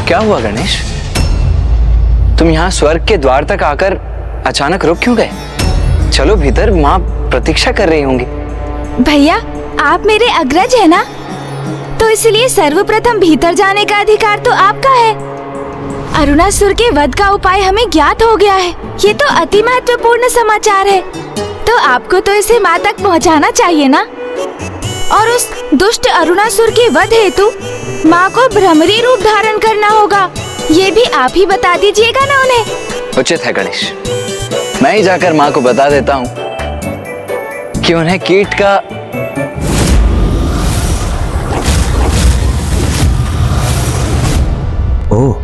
क्या हुआ गणेश? तुम यहाँ स्वर्ग के द्वार तक आकर अचानक रुक क्यों गए? चलो भीतर, माँ प्रतीक्षा कर रही होंगी। भैया, आप मेरे अग्रज है ना, तो इसलिए सर्वप्रथम भीतर जाने का अधिकार तो आपका है। अरुणासुर के वध का उपाय हमें ज्ञात हो गया है। ये तो अति महत्वपूर्ण समाचार है, तो आपको तो इसे माँ तक पहुँचाना चाहिए ना। और उस दुष्ट अरुणासुर के वध हेतु माँ को भ्रमरी रूप धारण करना होगा। ये भी आप ही बता दीजिएगा ना उन्हें। उचित है गणेश, मैं ही जाकर माँ को बता देता हूँ कि उन्हें कीट का ओह,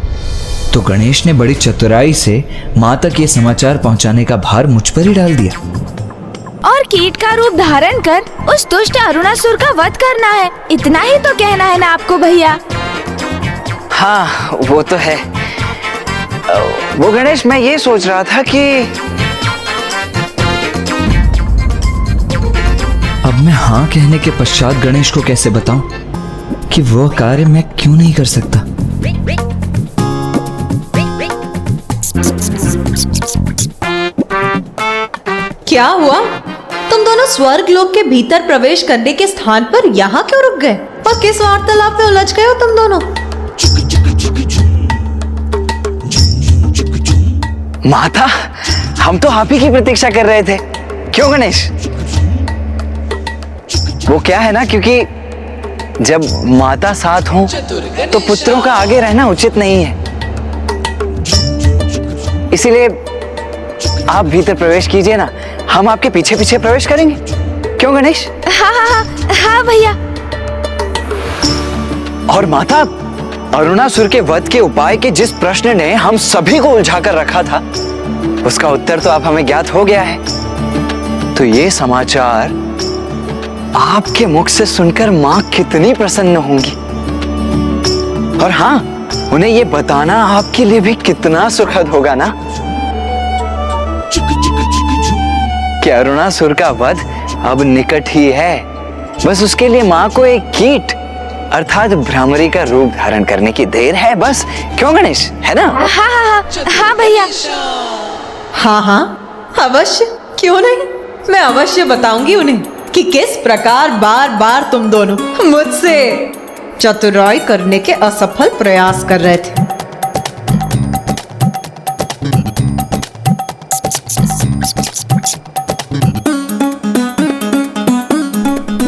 तो गणेश ने बड़ी चतुराई से माँ तक ये समाचार पहुँचाने का भार मुझ पर ही डाल दिया। और कीट का रूप धारण कर उस दुष्ट अरुणासुर का वध करना है, इतना ही तो कहना है ना आपको भैया। हाँ, वो तो है। वो गणेश, मैं ये सोच रहा था कि अब मैं हाँ कहने के पश्चात गणेश को कैसे बताऊं कि वो कार्य मैं क्यों नहीं कर सकता। क्या हुआ? तुम दोनों स्वर्ग लोक के भीतर प्रवेश करने के स्थान पर यहाँ क्यों रुक गए? और किस वार्तालाप में उलझ गए हो तुम दोनों? माता, हम तो आप ही की प्रतीक्षा कर रहे थे। क्यों गणेश? वो क्या है ना, क्योंकि जब माता साथ हो तो पुत्रों का आगे रहना उचित नहीं है। इसीलिए आप भीतर प्रवेश कीजिए ना, हम आपके पीछे पीछे प्रवेश करेंगे। क्यों गणेश? हाँ हाँ हाँ हाँ भैया। और माता, अरुणासुर के वध के उपाय के जिस प्रश्न ने हम सभी को उलझा कर रखा था, उसका उत्तर तो आप हमें ज्ञात हो गया है। तो ये समाचार आपके मुख से सुनकर माँ कितनी प्रसन्न होंगी। और हाँ, उन्हें ये बताना आपके लिए भी कितना सुखद होगा ना कि अरुणासुर का वध अब निकट ही है। बस उसके लिए माँ को एक कीट अर्थात भ्रामरी का रूप धारण करने की देर है बस। क्यों गणेश, है ना? हाँ हाँ हाँ हाँ भैया। हाँ हाँ अवश्य, क्यों नहीं। मैं अवश्य बताऊंगी उन्हें कि किस प्रकार बार बार तुम दोनों मुझसे चतुराई करने के असफल प्रयास कर रहे थे।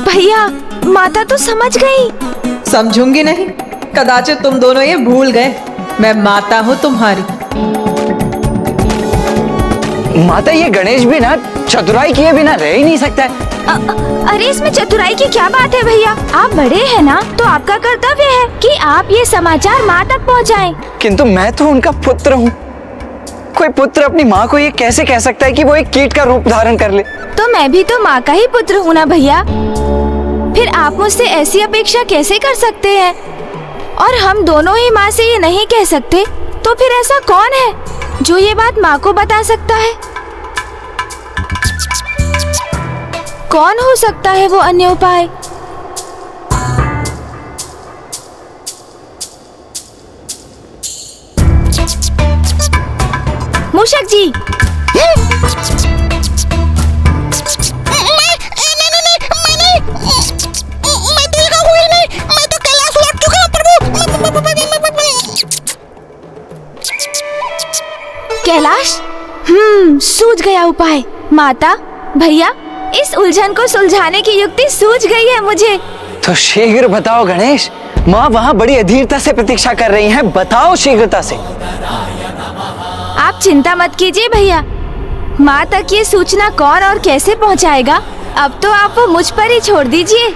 भैया, माता तो समझ गई। समझूंगी नहीं, कदाचित तुम दोनों ये भूल गए मैं माता हूँ तुम्हारी। माता, ये गणेश भी ना चतुराई किए बिना रह ही नहीं सकता है। अरे इसमें चतुराई की क्या बात है भैया? आप बड़े हैं ना, तो आपका कर्तव्य है कि आप ये समाचार माँ तक पहुँचाएं। किंतु मैं तो उनका पुत्र हूँ। कोई पुत्र अपनी माँ को ये कैसे कह सकता है कि वो एक कीट का रूप धारण कर ले? तो मैं भी तो माँ का ही पुत्र हूँ ना भैया, फिर आप मुझसे ऐसी अपेक्षा कैसे कर सकते हैं? और हम दोनों ही माँ से ये नहीं कह सकते, तो फिर ऐसा कौन है जो ये बात माँ को बता सकता है? कौन हो सकता है वो अन्य उपाय? मूषक जी। कैलाश, सूझ गया उपाय। माता, भैया, इस उलझन को सुलझाने की युक्ति सूझ गई है मुझे। तो शीघ्र बताओ गणेश, माँ वहाँ बड़ी अधीरता से प्रतीक्षा कर रही हैं। बताओ शीघ्रता से। आप चिंता मत कीजिए भैया, माँ तक ये सूचना कौन और कैसे पहुँचाएगा, अब तो आप वो मुझ पर ही छोड़ दीजिए।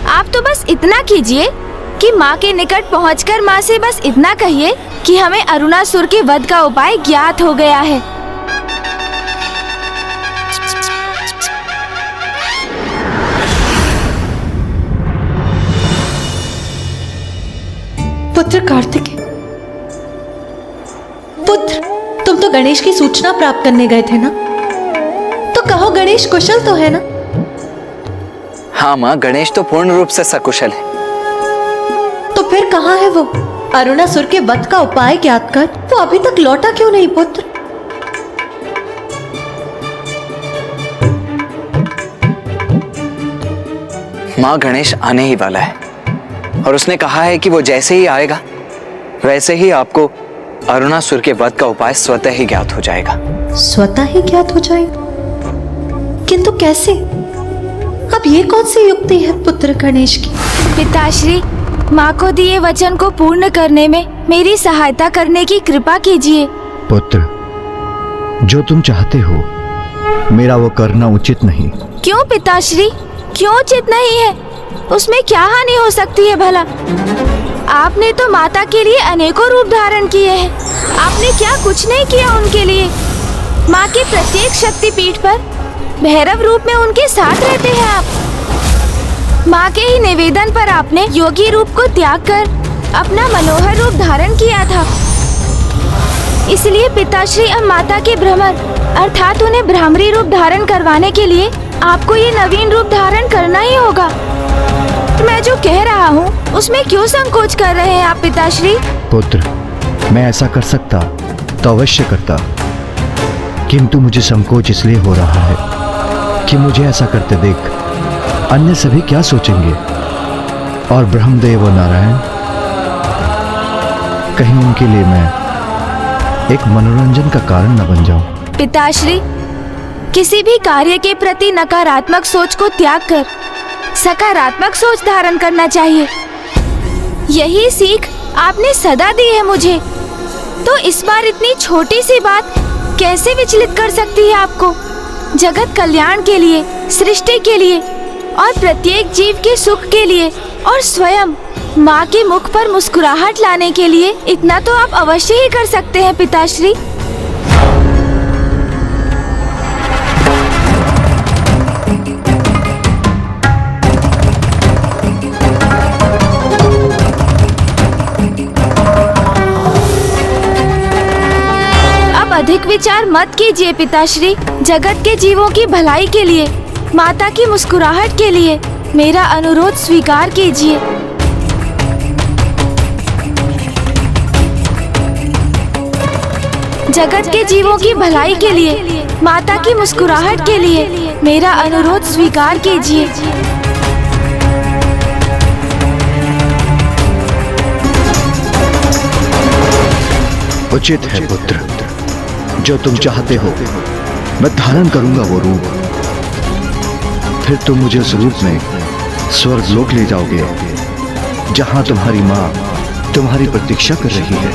आप तो बस इतना कीजिए कि माँ के निकट पहुँचकर माँ से बस इतना कहिए कि हमें अरुणासुर के वध का उपाय ज्ञात हो गया है। पुत्र कार्तिकेय, पुत्र, तुम तो गणेश की सूचना प्राप्त करने गए थे ना, तो कहो गणेश कुशल तो है ना? हाँ माँ, गणेश तो पूर्ण रूप से सकुशल है। तो फिर कहाँ है वो? अरुणासुर के वध का उपाय ज्ञात कर। वो अभी तक लौटा क्यों नहीं पुत्र? माँ, गणेश आने ही वाला है और उसने कहा है कि वो जैसे ही आएगा वैसे ही आपको अरुणासुर के वध का उपाय स्वतः ही ज्ञात हो जाएगा। स्वतः ही ज्ञात हो जाएगा? किंतु कैसे? अब ये कौन सी युक्ति है पुत्र गणेश की? पिताश्री, माँ को दिए वचन को पूर्ण करने में मेरी सहायता करने की कृपा कीजिए। पुत्र, जो तुम चाहते हो मेरा वो करना उचित नहीं। क्यों पिताश्री, क्यों उचित नहीं है? उसमें क्या हानि हो सकती है भला? आपने तो माता के लिए अनेकों रूप धारण किए हैं। आपने क्या कुछ नहीं किया उनके लिए? माँ के प्रत्येक शक्तिपीठ पर भैरव रूप में उनके साथ रहते हैं आप। माँ के ही निवेदन पर आपने योगी रूप को त्याग कर अपना मनोहर रूप धारण किया था। इसलिए पिताश्री, अब माता के भ्रमर अर्थात उन्हें भ्रामरी रूप धारण करवाने के लिए आपको ये नवीन रूप धारण करना ही होगा। मैं जो कह रहा हूँ उसमें क्यों संकोच कर रहे हैं आप पिताश्री? पुत्र, मैं ऐसा कर सकता तो अवश्य करता, किंतु मुझे संकोच इसलिए हो रहा है कि मुझे ऐसा करते देख अन्य सभी क्या सोचेंगे, और ब्रह्मदेव और नारायण, कहीं उनके लिए मैं एक मनोरंजन का कारण न बन जाऊं। पिताश्री, किसी भी कार्य के प्रति नकारात्मक सोच को त्याग कर सकारात्मक सोच धारण करना चाहिए। यही सीख आपने सदा दी है मुझे, तो इस बार इतनी छोटी सी बात कैसे विचलित कर सकती है आपको? जगत कल्याण के लिए, सृष्टि के लिए और प्रत्येक जीव के सुख के लिए और स्वयं माँ के मुख पर मुस्कुराहट लाने के लिए इतना तो आप अवश्य ही कर सकते हैं पिताश्री। अधिक विचार मत कीजिए पिताश्री। जगत के जीवों की भलाई के लिए, माता की मुस्कुराहट के लिए मेरा अनुरोध स्वीकार कीजिए। जगत के जीवों की भलाई के लिए, माता की मुस्कुराहट के लिए मेरा अनुरोध स्वीकार कीजिए। उचित है पुत्र, जो तुम चाहते हो मैं धारण करूंगा वो रूप। फिर तुम मुझे उस रूप में स्वर्ग लोक ले जाओगे, जहां तुम्हारी माँ तुम्हारी प्रतीक्षा कर रही है।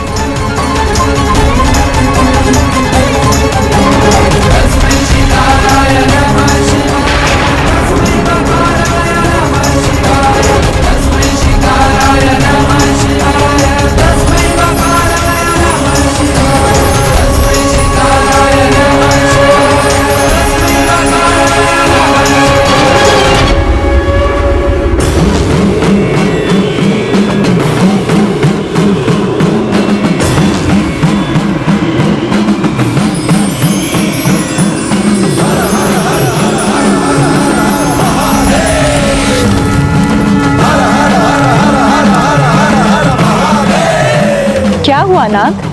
क्या हुआ नाथ?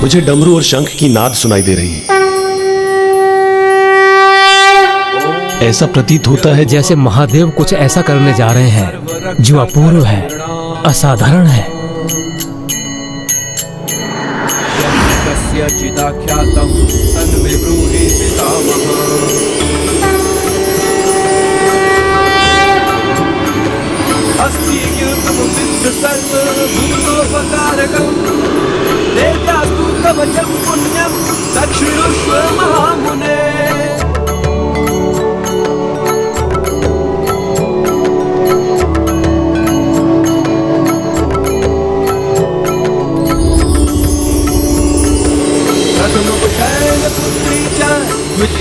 मुझे डमरू और शंख की नाद सुनाई दे रही है। ऐसा प्रतीत होता है जैसे महादेव कुछ ऐसा करने जा रहे हैं जो अपूर्व है, असाधारण है।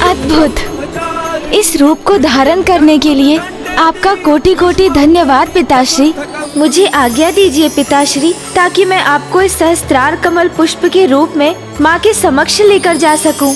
अद्भुत! इस रूप को धारण करने के लिए आपका कोटि कोटि धन्यवाद पिताश्री। मुझे आज्ञा दीजिए पिताश्री, ताकि मैं आपको इस सहस्त्रार कमल पुष्प के रूप में माँ के समक्ष लेकर जा सकूं।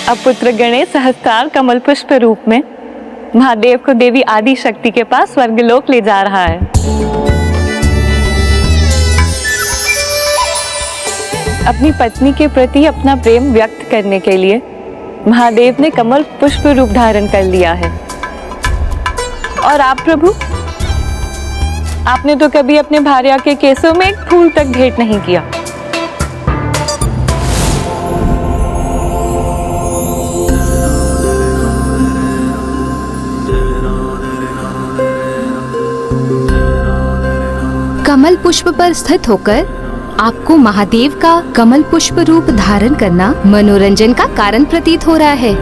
अब पुत्र गणेश सहस्त्रार कमल पुष्प रूप में महादेव को देवी आदि शक्ति के पास स्वर्गलोक ले जा रहा है। अपनी पत्नी के प्रति अपना प्रेम व्यक्त करने के लिए महादेव ने कमल पुष्प रूप धारण कर लिया है। और आप प्रभु, आपने तो कभी अपने भार्या के केसों में एक फूल तक भेंट नहीं किया। कमल पुष्प पर स्थित होकर आपको महादेव का कमल पुष्प रूप धारण करना मनोरंजन का कारण प्रतीत हो रहा है।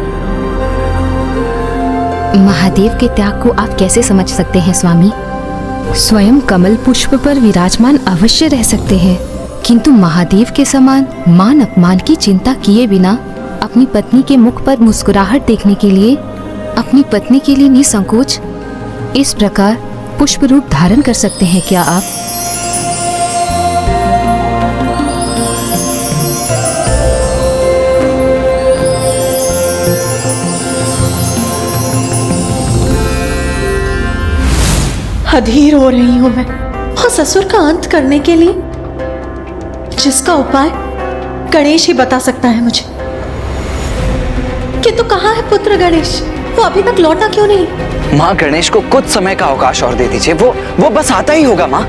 महादेव के त्याग को आप कैसे समझ सकते हैं स्वामी? स्वयं कमल पुष्प पर विराजमान अवश्य रह सकते हैं, किंतु महादेव के समान मान अपमान की चिंता किए बिना अपनी पत्नी के मुख पर मुस्कुराहट देखने के लिए अपनी पत्नी के लिए निसंकोच इस प्रकार पुष्प रूप धारण कर सकते हैं क्या आप? अधीर हो रही हूं मैं और ससुर का अंत करने के लिए जिसका उपाय गणेश ही बता सकता है मुझे। किंतु कहाँ है पुत्र गणेश? वो अभी तक लौटा क्यों नहीं? माँ, गणेश को कुछ समय का अवकाश और दे दीजिए, वो बस आता ही होगा माँ।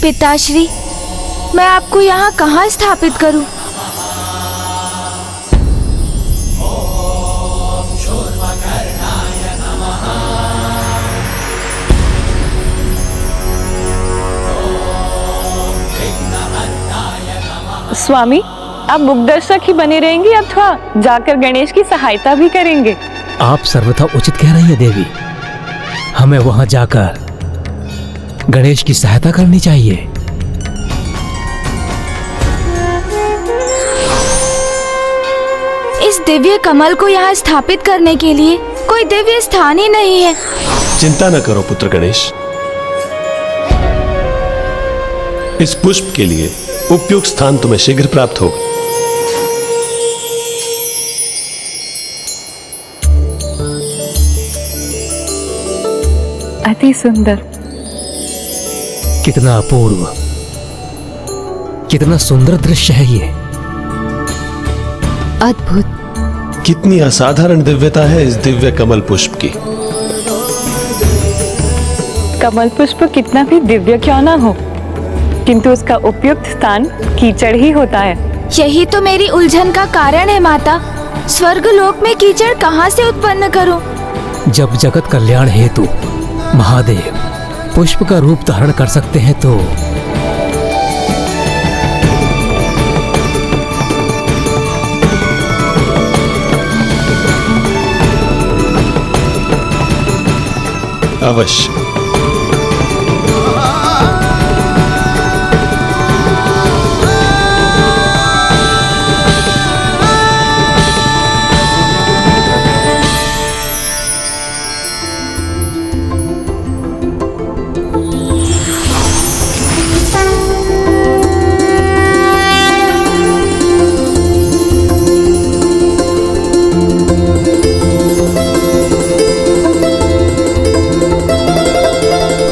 पिताश्री, मैं आपको यहाँ कहाँ स्थापित करूँ? स्वामी, आप मुखदर्शक ही बने रहेंगे अथवा जाकर गणेश की सहायता भी करेंगे? आप सर्वथा उचित कह रही है देवी। हमें वहां जाकर गणेश की सहायता करनी चाहिए। इस दिव्य कमल को यहाँ स्थापित करने के लिए कोई दिव्य स्थान ही नहीं है। चिंता न करो पुत्र गणेश, इस पुष्प के लिए उपयुक्त स्थान तुम्हें शीघ्र प्राप्त होगा। अति सुंदर, कितना अपूर्व, कितना सुंदर दृश्य है ये। अद्भुत। कितनी असाधारण दिव्यता है इस दिव्य कमल पुष्प की। कमल पुष्प कितना भी दिव्य क्यों ना हो, किंतु उसका उपयुक्त स्थान कीचड़ ही होता है। यही तो मेरी उलझन का कारण है माता। स्वर्गलोक में कीचड़ कहाँ से उत्पन्न करूं? जब जगत कल्याण हेतु महादेव पुष्प का रूप धारण कर सकते हैं तो अवश्य।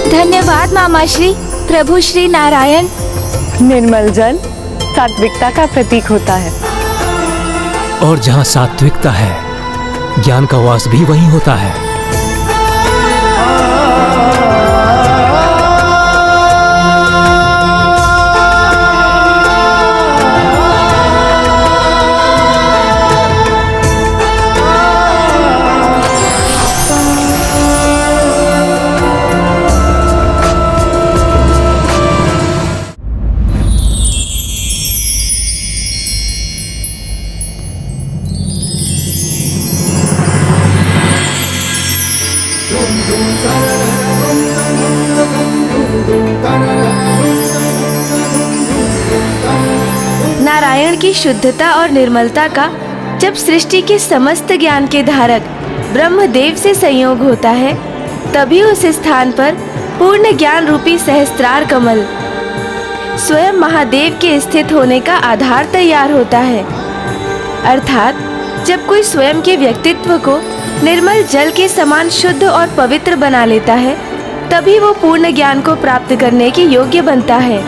धन्यवाद मामा श्री, प्रभु श्री नारायण। निर्मल जल सात्विकता का प्रतीक होता है, और जहाँ सात्विकता है ज्ञान का वास भी वहीं होता है। नारायण की शुद्धता और निर्मलता का जब सृष्टि के समस्त ज्ञान के धारक ब्रह्मदेव से संयोग होता है, तभी उस स्थान पर पूर्ण ज्ञान रूपी सहस्त्रार कमल स्वयं महादेव के स्थित होने का आधार तैयार होता है। अर्थात जब कोई स्वयं के व्यक्तित्व को निर्मल जल के समान शुद्ध और पवित्र बना लेता है, तभी वो पूर्ण ज्ञान को प्राप्त करने के योग्य बनता है।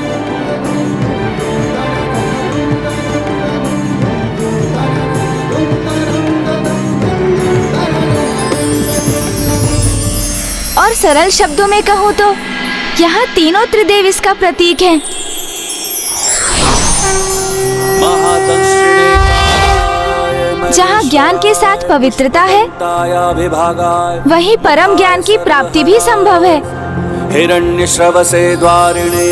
और सरल शब्दों में कहूँ तो यहाँ तीनों त्रिदेव इसका प्रतीक हैं। जहाँ ज्ञान के साथ पवित्रता है, वहीं परम ज्ञान की प्राप्ति भी संभव है। हिरण्यश्रवसे द्वारिणे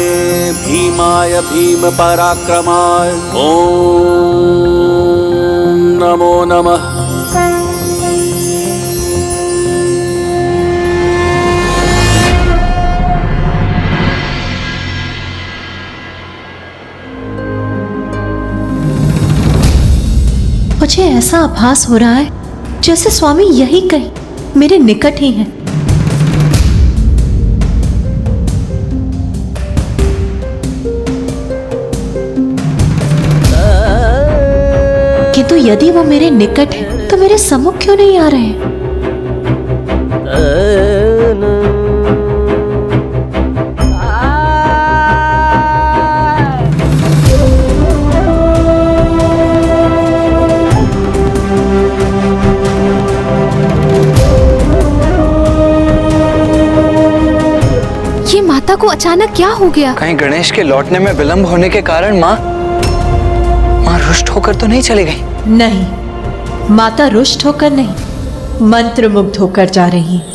भीमाय भीम पराक्रमाय ओम नमो नमः। मुझे ऐसा आभास हो रहा है जैसे स्वामी यही कहीं मेरे निकट ही हैं। किंतु यदि वो मेरे निकट है तो मेरे सम्मुख क्यों नहीं आ रहे हैं? माता को अचानक क्या हो गया? कहीं गणेश के लौटने में विलंब होने के कारण माँ रुष्ट होकर तो नहीं चली गई? नहीं, माता रुष्ट होकर नहीं, मंत्रमुग्ध होकर जा रही है।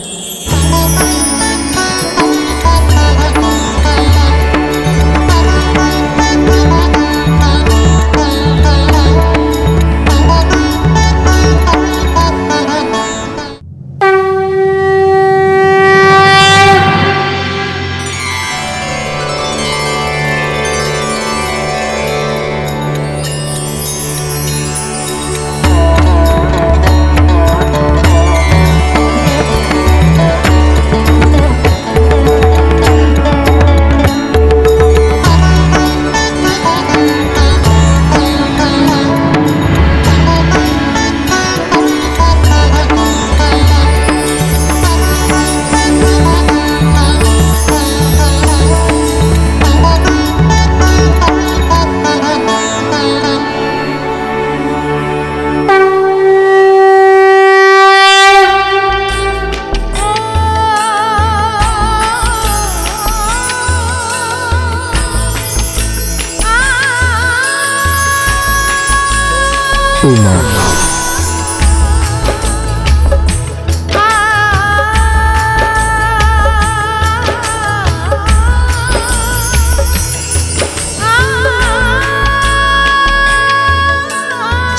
उमा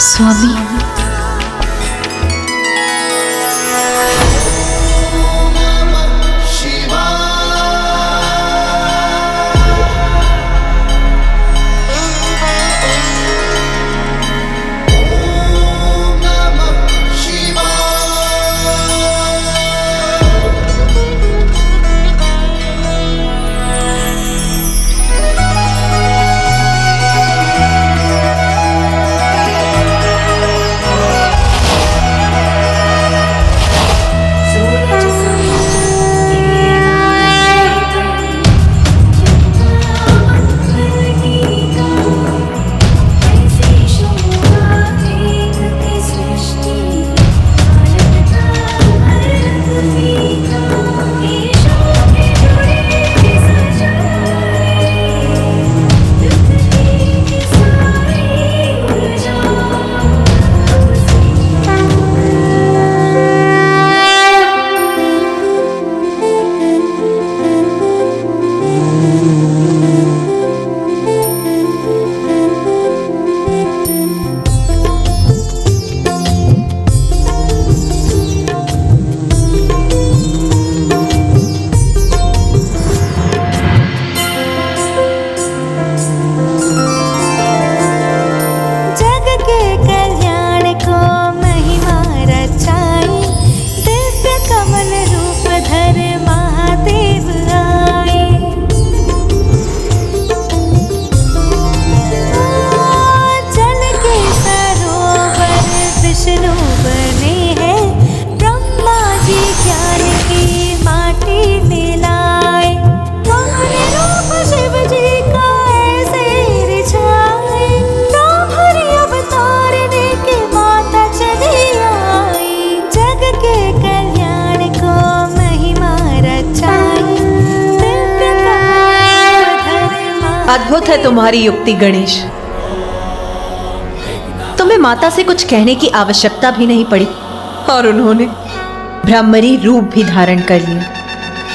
स्वामी, अद्भुत है तुम्हारी युक्ति गणेश। तुम्हें माता से कुछ कहने की आवश्यकता भी नहीं पड़ी और उन्होंने ब्रह्मरी रूप भी धारण कर लिया।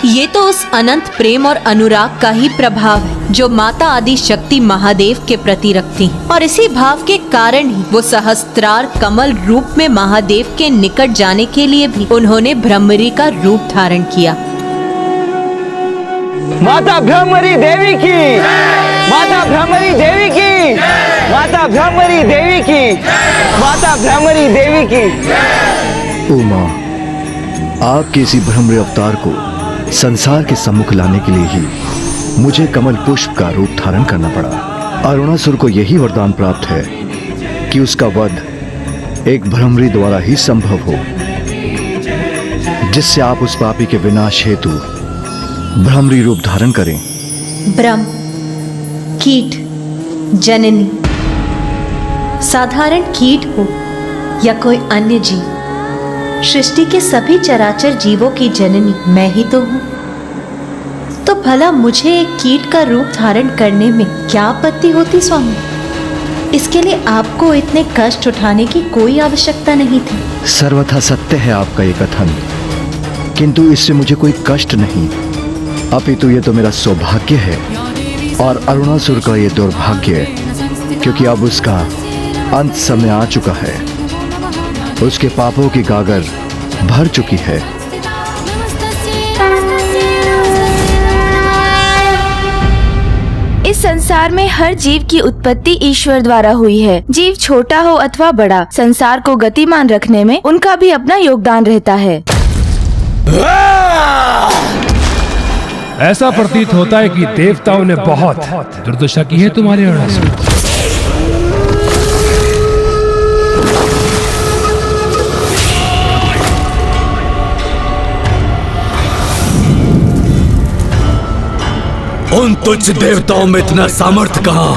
ये तो उस अनंत प्रेम और अनुराग का ही प्रभाव है जो माता आदि शक्ति महादेव के प्रति रखती है, और इसी भाव के कारण ही वो सहस्त्रार कमल रूप में महादेव के निकट जाने के लिए भी उन्होंने ब्रह्मरी का रूप धारण किया। माता ब्रह्मरी देवी की, माता ब्रह्मरी देवी की, माता ब्रह्मरी देवी की, माता ब्रह्मरी देवी की। उमा, आपके इसी ब्रह्मरी अवतार को संसार के सम्मुख लाने के लिए ही मुझे कमल पुष्प का रूप धारण करना पड़ा। अरुणासुर को यही वरदान प्राप्त है कि उसका वध एक भ्रमरी द्वारा ही संभव हो, जिससे आप उस पापी के विनाश हेतु भ्रमरी रूप धारण करें। ब्रह्म, कीट, जननी, साधारण कीट हो या कोई अन्य जीव, सृष्टि के सभी चराचर जीवों की जननी मैं ही तो हूं। तो भला मुझे एक कीट का रूप धारण करने में क्या आपत्ति होती स्वामी? इसके लिए आपको इतने कष्ट उठाने की कोई आवश्यकता नहीं थी। सर्वथा सत्य है आपका ये कथन, किंतु इससे मुझे कोई कष्ट नहीं, अपितु ये तो मेरा सौभाग्य है और अरुणासुर का ये दुर्भाग्य, क्योंकि अब उसका अंत समय आ चुका है। उसके पापों की गागर भर चुकी है। इस संसार में हर जीव की उत्पत्ति ईश्वर द्वारा हुई है। जीव छोटा हो अथवा बड़ा, संसार को गतिमान रखने में उनका भी अपना योगदान रहता है। ऐसा प्रतीत होता है कि देवताओं ने बहुत दुर्दशा की है तुम्हारे अरुणासुर। उन तुच्छ देवताओं में इतना सामर्थ्य कहां?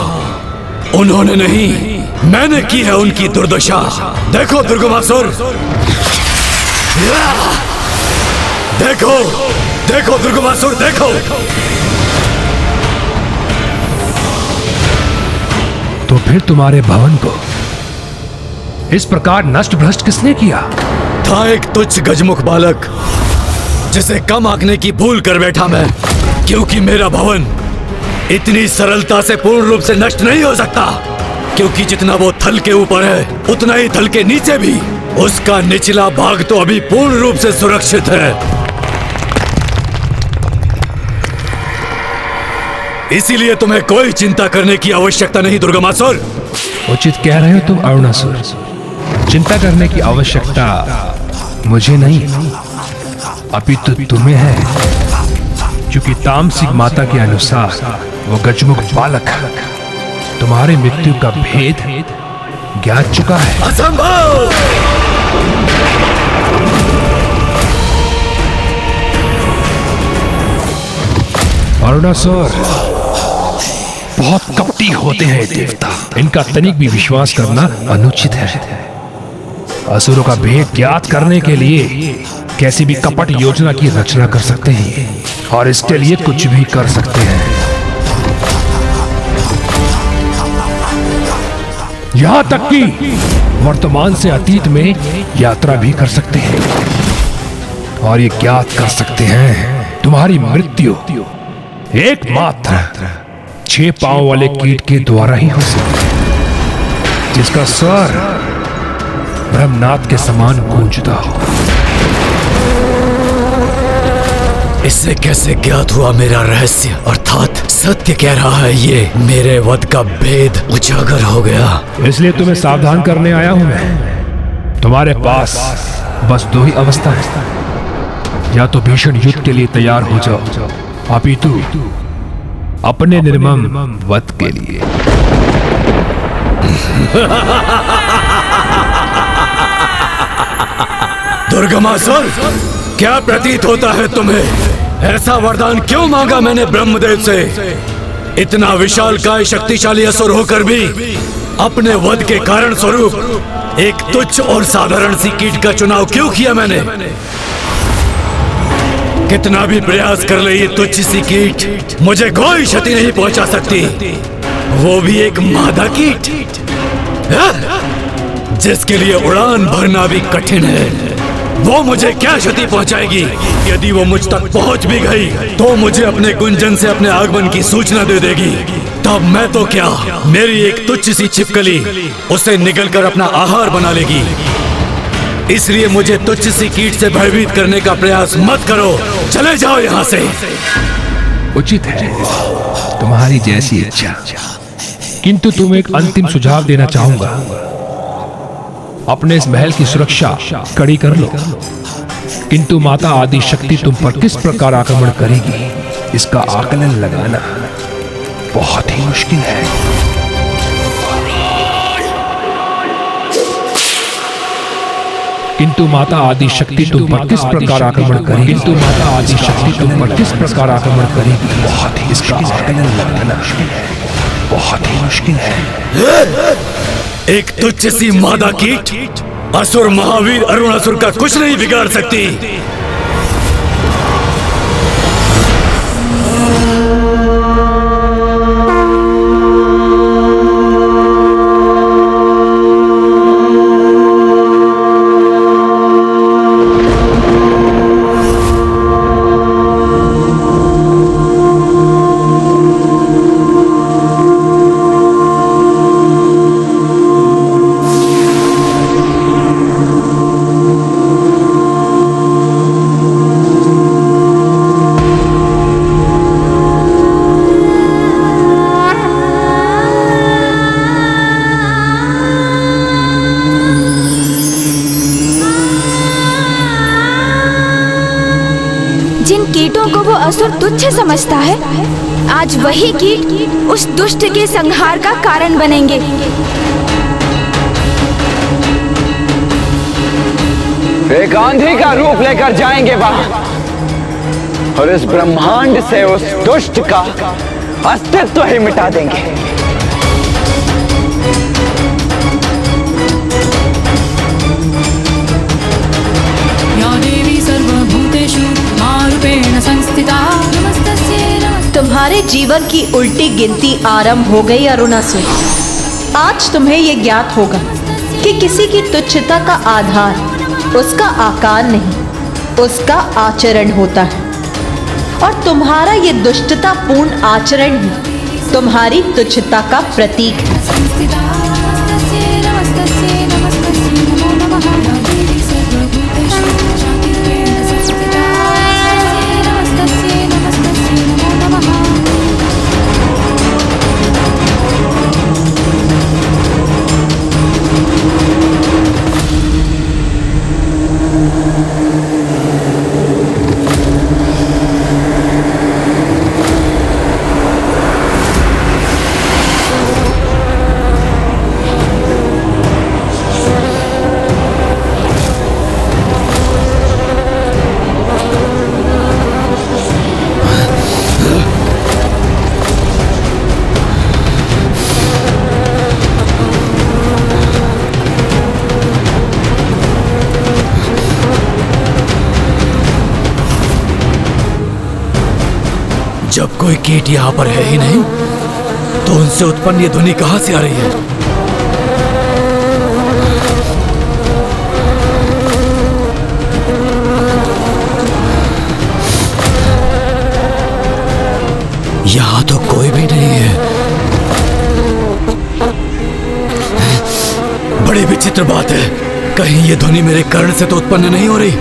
उन्होंने नहीं, मैंने की है उनकी दुर्दशा। देखो दुर्गमासुर, देखो देखो दुर्गमासुर, देखो। तो फिर तुम्हारे भवन को इस प्रकार नष्ट भ्रष्ट किसने किया? था एक तुच्छ गजमुख बालक, जिसे कम आंकने की भूल कर बैठा मैं, क्योंकि मेरा भवन इतनी सरलता से पूर्ण रूप से नष्ट नहीं हो सकता, क्योंकि जितना वो थल के ऊपर है उतना ही थल के नीचे भी उसका निचला भाग तो अभी पूर्ण रूप से सुरक्षित है। इसीलिए तुम्हें कोई चिंता करने की आवश्यकता नहीं दुर्गमासुर। उचित कह रहे हो तुम अरुणासुर, चिंता करने की आवश्यकता मुझे नहीं अपितु तुम्हें है, क्योंकि तामसिक माता के अनुसार वो गजमुख बालक तुम्हारे मृत्यु का भेद ज्ञात चुका है। असंभव! अरुणासुर, बहुत कपटी होते हैं देवता, इनका तनिक भी विश्वास करना अनुचित है। असुरों का भेद ज्ञात करने के लिए कैसी भी कपट योजना की रचना कर सकते हैं और इसके लिए कुछ भी कर सकते हैं। यहाँ तक कि वर्तमान से अतीत में यात्रा भी कर सकते हैं और ये ज्ञात कर सकते हैं तुम्हारी मृत्यु एकमात्र 6 पांव वाले कीट के द्वारा ही हो सकती है, जिसका स्वर ब्रह्मनाद के समान गूंजता हो। इससे कैसे ज्ञात हुआ मेरा रहस्य, अर्थात सत्य कह रहा है ये, मेरे वध का भेद उजागर हो गया। इसलिए तुम्हें सावधान करने आया हूं मैं। तुम्हारे पास बस 2 ही अवस्था है, या तो भीषण युद्ध के लिए तैयार हो जाओ, अपितु अपने निर्मम वध के लिए। दुर्गमासुर, क्या प्रतीत होता है तुम्हें? ऐसा वरदान क्यों मांगा मैंने ब्रह्मदेव से? इतना विशालकाय शक्तिशाली असुर होकर भी अपने वध के कारण स्वरूप एक तुच्छ और साधारण सी कीट का चुनाव क्यों किया मैंने? कितना भी प्रयास कर ले ये तुच्छ सी कीट मुझे कोई क्षति नहीं पहुंचा सकती, वो भी एक मादा कीट जिसके लिए उड़ान भरना भी कठिन है। वो मुझे क्या क्षति पहुंचाएगी? यदि वो मुझ तक पहुंच भी गई तो मुझे अपने गुंजन से अपने आगमन की सूचना दे देगी। तब मैं तो क्या, मेरी एक तुच्छ सी छिपकली उसे निगलकर अपना आहार बना लेगी। इसलिए मुझे तुच्छ सी कीट से भयभीत करने का प्रयास मत करो, चले जाओ यहाँ से। उचित है, तुम्हारी जैसी इच्छा। किंतु तुम्हें एक अंतिम सुझाव देना चाहूंगा। अपने इस महल की सुरक्षा कड़ी कर लो, किंतु माता आदि शक्ति तुम पर किस प्रकार आक्रमण करेगी इसका आकलन लगाना बहुत ही मुश्किल है। किंतु माता आदि शक्ति तुम पर किस प्रकार आक्रमण करेगी, किंतु माता आदि शक्ति तुम पर किस प्रकार आक्रमण करेगी बहुत ही इसका आकलन लगाना बहुत ही मुश्किल है। एक तुच्छ सी मादा कीट असुर महावीर अरुणासुर का कुछ नहीं बिगाड़ सकती। जिन कीटों को वो असुर तुच्छ समझता है, आज वही कीट उस दुष्ट के संहार का कारण बनेंगे। एक आंधी का रूप लेकर जाएंगे वहां और इस ब्रह्मांड से उस दुष्ट का अस्तित्व ही मिटा देंगे। या देवी सर्वभूतेषु मारूपेण संस्थिता। तुम्हारे जीवन की उल्टी गिनती आरंभ हो गई अरुणासुर। आज तुम्हें ये ज्ञात होगा कि किसी की तुच्छता का आधार उसका आकार नहीं, उसका आचरण होता है। और तुम्हारा ये दुष्टतापूर्ण आचरण ही तुम्हारी तुच्छता का प्रतीक है। जब कोई कीट यहाँ पर है ही नहीं तो उनसे उत्पन्न ये ध्वनि कहां से आ रही है? यहाँ तो कोई भी नहीं है। बड़ी विचित्र बात है, कहीं ये ध्वनि मेरे कर्ण से तो उत्पन्न नहीं हो रही।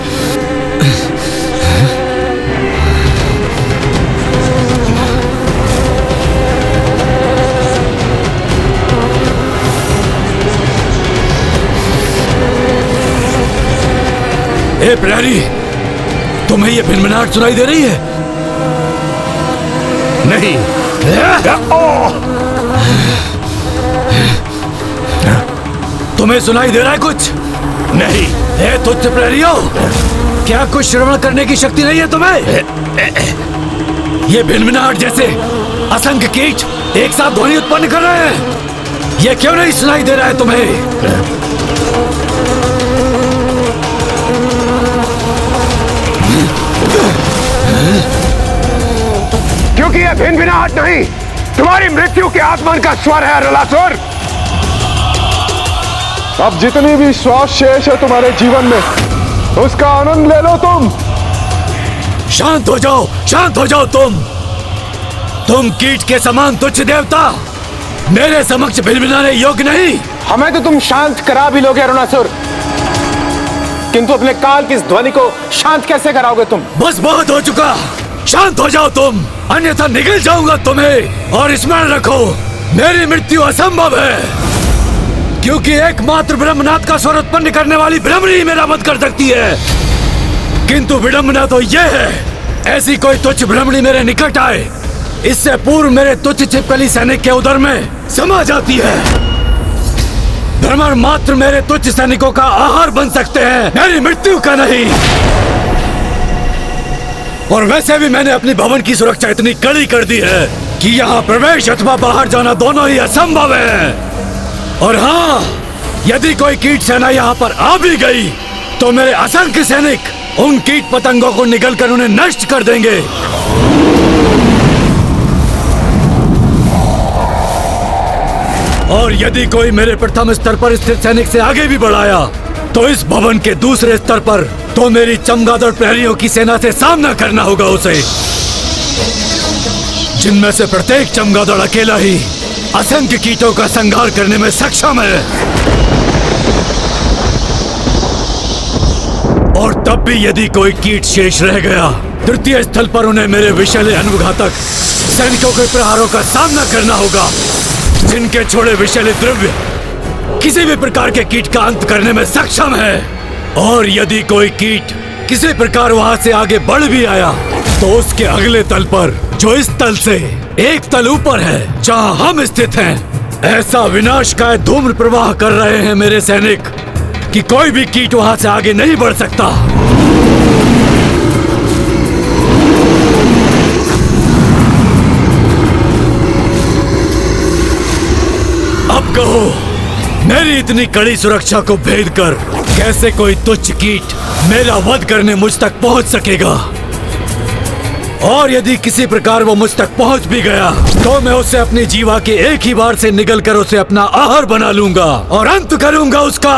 ए प्यारी, तुम्हें ये भिनभिनाहट सुनाई दे रही है? नहीं। तुम्हें सुनाई दे रहा है कुछ? नहीं। ए तुच्छ प्रेरियो, क्या कुछ श्रवण करने की शक्ति नहीं है तुम्हें? ये भिनभिनाहट जैसे असंख्य कीट एक साथ ध्वनि उत्पन्न कर रहे हैं, ये क्यों नहीं सुनाई दे रहा है तुम्हें? भिनभिनाहट नहीं, तुम्हारी मृत्यु के आगमन का स्वर है अरुणासुर। अब जितनी भी श्वास शेष है तुम्हारे जीवन में, उसका आनंद ले लो तुम। शांत हो जाओ, शांत हो जाओ तुम कीट के समान तुच्छ देवता, मेरे समक्ष भिनभिनाने योग्य नहीं। हमें तो तुम शांत करा भी लोगे अरुणासुर, किंतु अपने काल की इस ध्वनि को शांत कैसे कराओगे तुम? बस बहुत हो चुका, शांत हो जाओ तुम, अन्यथा निगल जाऊंगा तुम्हें। और स्मरण रखो, मेरी मृत्यु असंभव है, क्योंकि एकमात्र ब्रह्मनाथ का स्वर उत्पन्न करने वाली ब्रह्मणी ही मेरा वध कर सकती है। किंतु विडंबना तो यह है, ऐसी कोई तुच्छ ब्रह्मणी मेरे निकट आए, इससे पूर्व मेरे तुच्छ छिपकली सैनिक के उदर में समा जाती है। भ्रमर मात्र मेरे तुच्छ सैनिकों का आहार बन सकते हैं, मेरी मृत्यु का नहीं। और वैसे भी मैंने अपनी भवन की सुरक्षा इतनी कड़ी कर दी है कि यहाँ प्रवेश अथवा बाहर जाना दोनों ही असंभव है। और हाँ, यदि कोई कीट सेना यहाँ पर आ भी गई तो मेरे असंख्य सैनिक उन कीट पतंगों को निगलकर उन्हें नष्ट कर देंगे। और यदि कोई मेरे प्रथम स्तर पर स्थित सैनिक से आगे भी बढ़ाया तो इस भवन के दूसरे स्तर पर तो मेरी चमगादड़ प्रहरियों की सेना से सामना करना होगा उसे, जिनमें से प्रत्येक चमगादड़ अकेला ही असंख्य कीटों का संहार करने में सक्षम है। और तब भी यदि कोई कीट शेष रह गया, तृतीय स्थल पर उन्हें मेरे विषैले अनुघातक सैनिकों के प्रहारों का सामना करना होगा, जिनके छोड़े विषैले द्रव्य किसी भी प्रकार के कीट का अंत करने में सक्षम है। और यदि कोई कीट किसी प्रकार वहां से आगे बढ़ भी आया तो उसके अगले तल पर, जो इस तल से एक तल ऊपर है जहां हम स्थित हैं, ऐसा विनाशकाय धूम्र प्रवाह कर रहे हैं मेरे सैनिक कि कोई भी कीट वहां से आगे नहीं बढ़ सकता। अब कहो, मेरी इतनी कड़ी सुरक्षा को भेद कर कैसे कोई तुच्छ कीट मेरा वध करने मुझ तक पहुंच सकेगा? और यदि किसी प्रकार वो मुझ तक पहुंच भी गया तो मैं उसे अपनी जीवा के एक ही बार से निगल कर उसे अपना आहार बना लूंगा और अंत करूंगा उसका।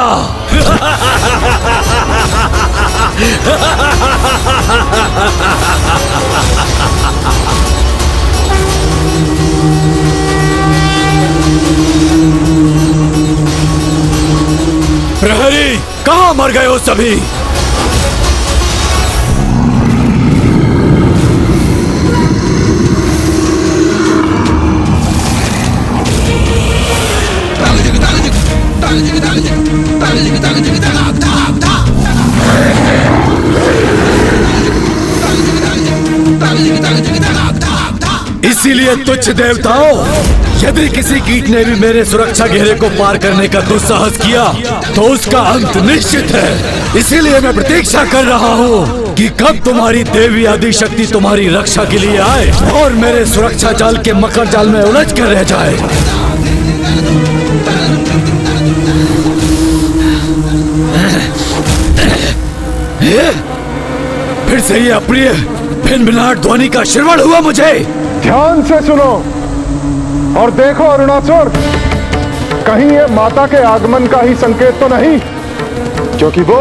प्रहरी, कहाँ मर गए हो सभी? इसीलिए तुच्छ देवताओं, यदि किसी कीट ने भी मेरे सुरक्षा घेरे को पार करने का दुस्साहस किया तो उसका अंत निश्चित है। इसीलिए मैं प्रतीक्षा कर रहा हूँ कि कब तुम्हारी देवी आदि शक्ति तुम्हारी रक्षा के लिए आए और मेरे सुरक्षा जाल के मकर जाल में उलझ कर रह जाए। फिर से ये अप्रिय भिनभिनाहट ध्वनि का श्रवण हुआ मुझे। ध्यान से सुनो और देखो अरुणासुर, कहीं ये माता के आगमन का ही संकेत तो नहीं, क्योंकि वो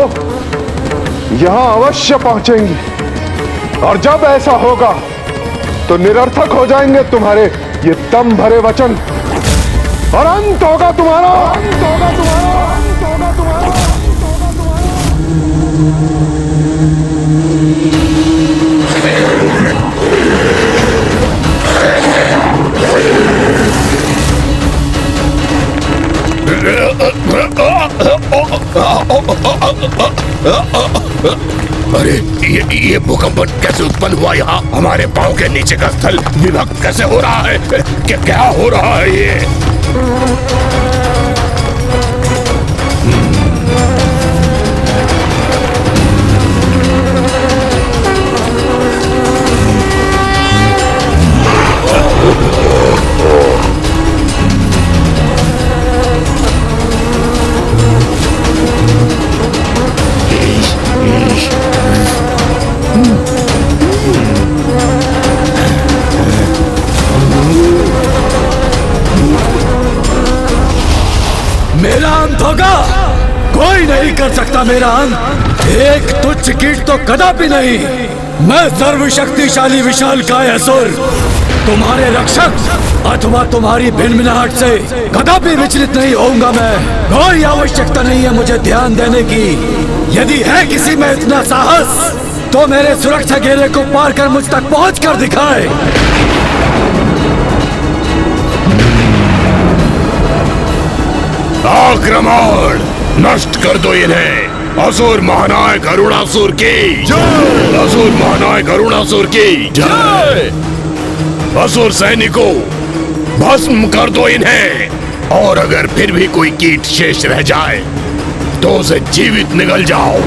यहां अवश्य पहुंचेंगी और जब ऐसा होगा तो निरर्थक हो जाएंगे तुम्हारे ये दम भरे वचन और अंत होगा तुम्हारा, अंत होगा तुम्हारा, अंत होगा तुम्हारा। अरे ये भूकंपन कैसे उत्पन्न हुआ? यहाँ हमारे पांव के नीचे का स्थल विभक्त कैसे हो रहा है? क्या हो रहा है ये? सकेगा मेरा अंत। एक तुच्छ कीट तो कदापि नहीं। मैं सर्वशक्तिशाली विशालकाय असुर, तुम्हारे रक्षक अथवा तुम्हारी भिनभिनाहट से कदापि विचलित नहीं होऊंगा। मैं कोई आवश्यकता नहीं है मुझे ध्यान देने की। यदि है किसी में इतना साहस तो मेरे सुरक्षा घेरे को पार कर मुझ तक पहुंच कर दिखाए। आक्रमण! नष्ट कर दो इन्हें। असुर महानायक अरुणासुर की जय! असुर महानायक अरुणासुर की जय! असुर सैनिकों, भस्म कर दो इन्हें। और अगर फिर भी कोई कीट शेष रह जाए तो उसे जीवित निगल जाओ।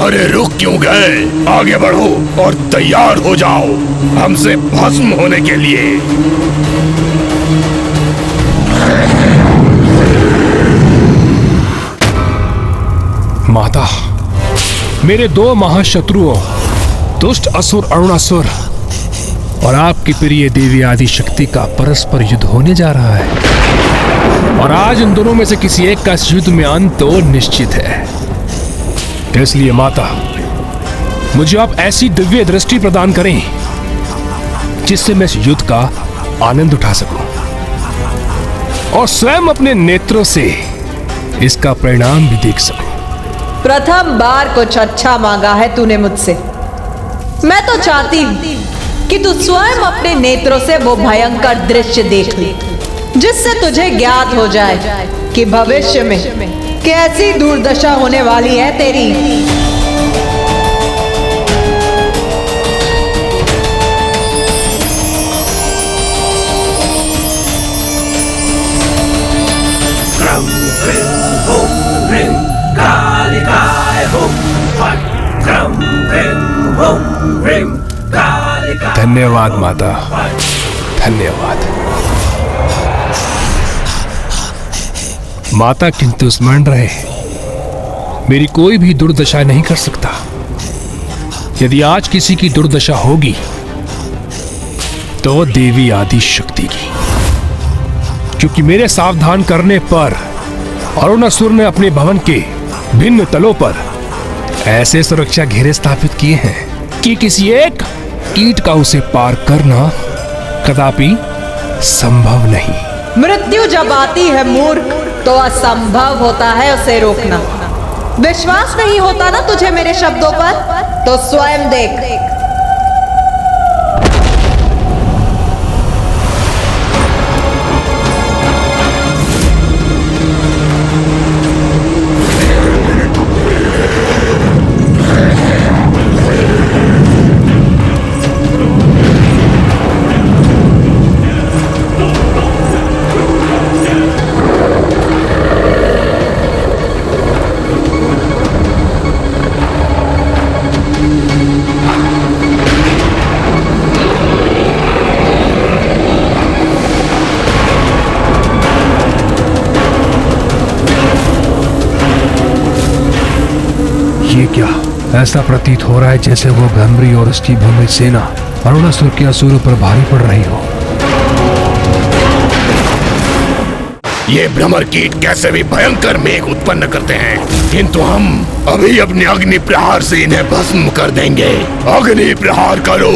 अरे रुक क्यों गए? आगे बढ़ो और तैयार हो जाओ हमसे भस्म होने के लिए। माता, मेरे दो महाशत्रुओं दुष्ट असुर अरुणासुर और आपकी प्रिय देवी आदि शक्ति का परस्पर युद्ध होने जा रहा है। और आज इन दोनों में से किसी एक का इस युद्ध में अंत तो निश्चित है। इसलिए माता, मुझे आप ऐसी दिव्य दृष्टि प्रदान करें जिससे मैं इस युद्ध का आनंद उठा सकूं और स्वयं अपने नेत्रों से इसका परिणाम भी देख सकूं। प्रथम बार कुछ अच्छा मांगा है तूने मुझसे। मैं तो चाहती हूं कि तू स्वयं अपने नेत्रों से वो भयंकर दृश्य देख ले, जिससे तुझे ज्ञात हो जाए कि भविष्य में कैसी दुर्दशा होने वाली है तेरी। धन्यवाद माता, धन्यवाद माता। किंतु स्मरण रहे, मेरी कोई भी दुर्दशा नहीं कर सकता। यदि आज किसी की दुर्दशा होगी तो देवी आदि शक्ति की, क्योंकि मेरे सावधान करने पर अरुणासुर ने अपने भवन के भिन्न तलों पर ऐसे सुरक्षा घेरे स्थापित किए हैं कि किसी एक कीट का उसे पार करना कदापि संभव नहीं। मृत्यु जब आती है मूर्ख तो असंभव होता है उसे रोकना। विश्वास नहीं होता ना तुझे मेरे शब्दों पर? तो स्वयं देख। ये क्या? ऐसा प्रतीत हो रहा है जैसे वो भ्रमरी और उसकी भ्रमित सेना अरुणासुर के असुरों पर भारी पड़ रही हो। ये भ्रमर कीट कैसे भी भयंकर मेघ उत्पन्न करते हैं, किंतु हम अभी अपने अग्नि प्रहार से इन्हें भस्म कर देंगे। अग्नि प्रहार करो।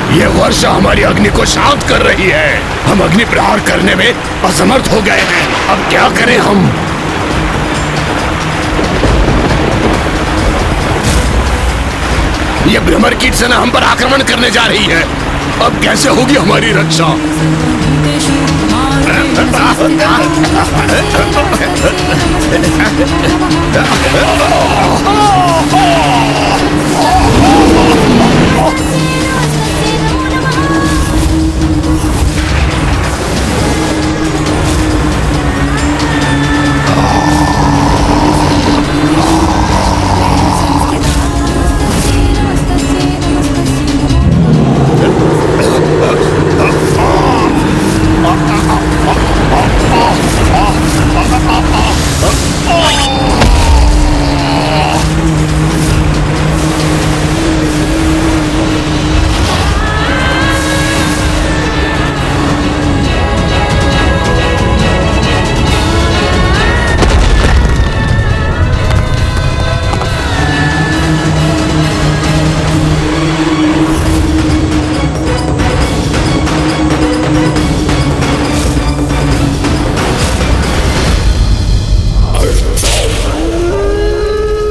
ये वर्षा हमारी अग्नि को शांत कर रही है। हम अग्नि प्रहार करने में असमर्थ हो गए हैं। अब क्या करें हम? ये भ्रमर कीट सेना हम पर आक्रमण करने जा रही है। अब कैसे होगी हमारी रक्षा?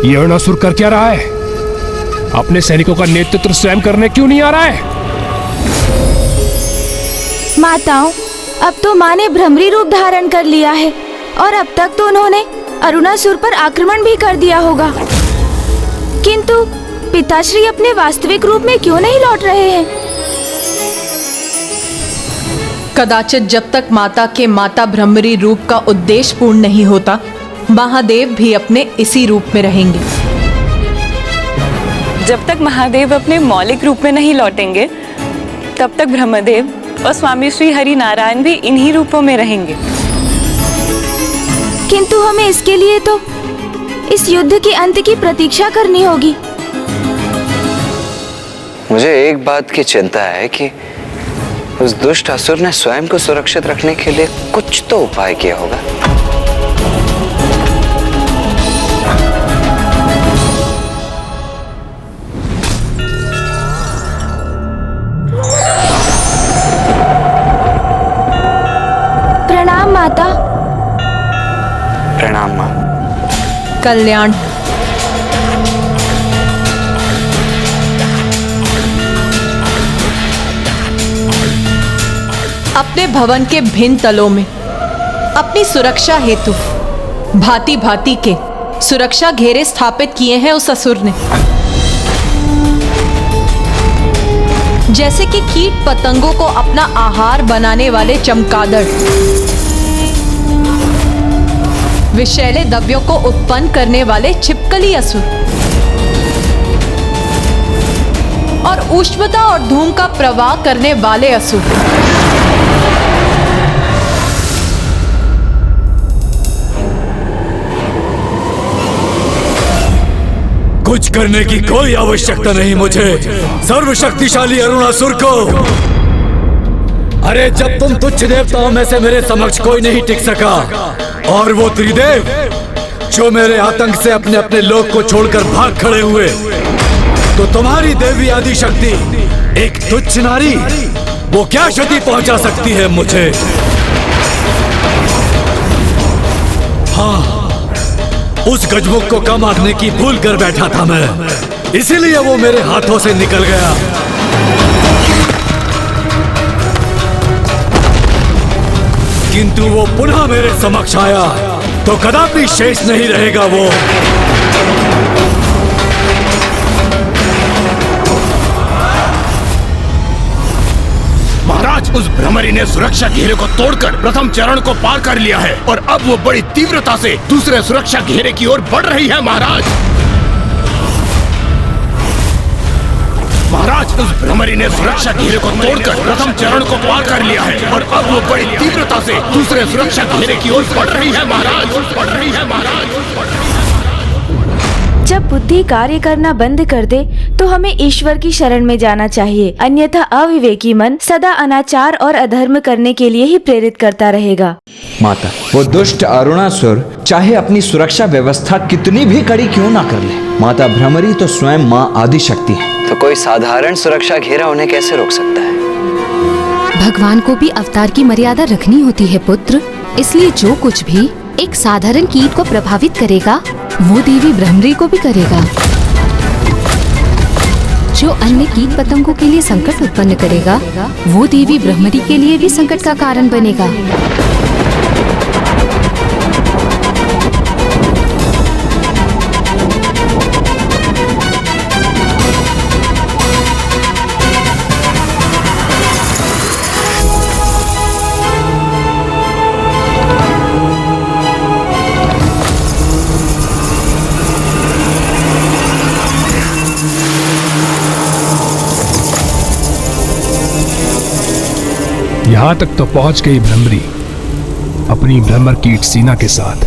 ये अरुणासुर कर क्या रहा है? अपने सैनिकों का नेतृत्व स्वयं करने क्यों नहीं आ रहा है? माताओं, अब तो माँ ने भ्रमरी रूप धारण कर लिया है और अब तक तो उन्होंने अरुणासुर पर आक्रमण भी कर दिया होगा, किंतु पिताश्री अपने वास्तविक रूप में क्यों नहीं लौट रहे हैं? कदाचित जब तक माता के माता भ्रमरी रूप का उद्देश्य पूर्ण नहीं होता, महादेव भी अपने इसी रूप में रहेंगे। जब तक महादेव अपने मौलिक रूप में नहीं लौटेंगे, तब तक ब्रह्मदेव और स्वामी श्री हरि नारायण भी इन्हीं रूपों में रहेंगे। किंतु हमें इसके लिए तो इस युद्ध के अंत की प्रतीक्षा करनी होगी। मुझे एक बात की चिंता है कि उस दुष्ट असुर ने स्वयं को सुरक्षित रखने के लिए कुछ तो उपाय किया होगा। प्रणाम माता। प्रणाम माँ। कल्याण। अपने भवन के भिन्न तलों में अपनी सुरक्षा हेतु भांति भांति के सुरक्षा घेरे स्थापित किए हैं उस असुर ने। जैसे कि कीट पतंगों को अपना आहार बनाने वाले चमगादड़, विषैले द्रव्यों को उत्पन्न करने वाले छिपकली असुर और उष्णता और धूम का प्रवाह करने वाले असुर। कुछ करने की कोई आवश्यकता नहीं मुझे सर्वशक्तिशाली अरुणासुर को। अरे जब तुम तुच्छ देवताओं में से मेरे समक्ष कोई नहीं टिक सका, और वो त्रिदेव जो मेरे आतंक से अपने अपने लोक को छोड़कर भाग खड़े हुए, तो तुम्हारी देवी आदि शक्ति एक तुच्छ नारी वो क्या क्षति पहुंचा सकती है मुझे? हाँ, उस गजमुख को कम आंकने की भूल कर बैठा था मैं, इसीलिए वो मेरे हाथों से निकल गया। किंतु वो पुनः मेरे समक्ष आया तो कदापि शेष नहीं रहेगा वो। महाराज, उस भ्रमरी ने सुरक्षा घेरे को तोड़कर प्रथम चरण को पार कर लिया है और अब वो बड़ी तीव्रता से दूसरे सुरक्षा घेरे की ओर बढ़ रही है। महाराज, उस भ्रमरी ने सुरक्षा घेरे को तोड़कर प्रथम चरण को पार कर लिया है और अब वो बड़ी तीव्रता से दूसरे सुरक्षा घेरे की ओर बढ़ रही है महाराज। जब बुद्धि कार्य करना बंद कर दे तो हमें ईश्वर की शरण में जाना चाहिए, अन्यथा अविवेकी मन सदा अनाचार और अधर्म करने के लिए ही प्रेरित करता रहेगा। माता, वो दुष्ट अरुणासुर चाहे अपनी सुरक्षा व्यवस्था कितनी भी कड़ी क्यों ना कर ले, माता भ्रमरी तो स्वयं माँ आदि शक्ति है। तो कोई साधारण सुरक्षा घेरा उन्हें कैसे रोक सकता है? भगवान को भी अवतार की मर्यादा रखनी होती है पुत्र, इसलिए जो कुछ भी एक साधारण कीट को प्रभावित करेगा वो देवी भ्रमरी को भी करेगा। जो अन्य कीट पतंगों के लिए संकट उत्पन्न करेगा, वो देवी ब्रह्मरी के लिए भी संकट का कारण बनेगा। यहां तक तो पहुंच गई भ्रमरी अपनी भ्रमर कीट सेना के साथ,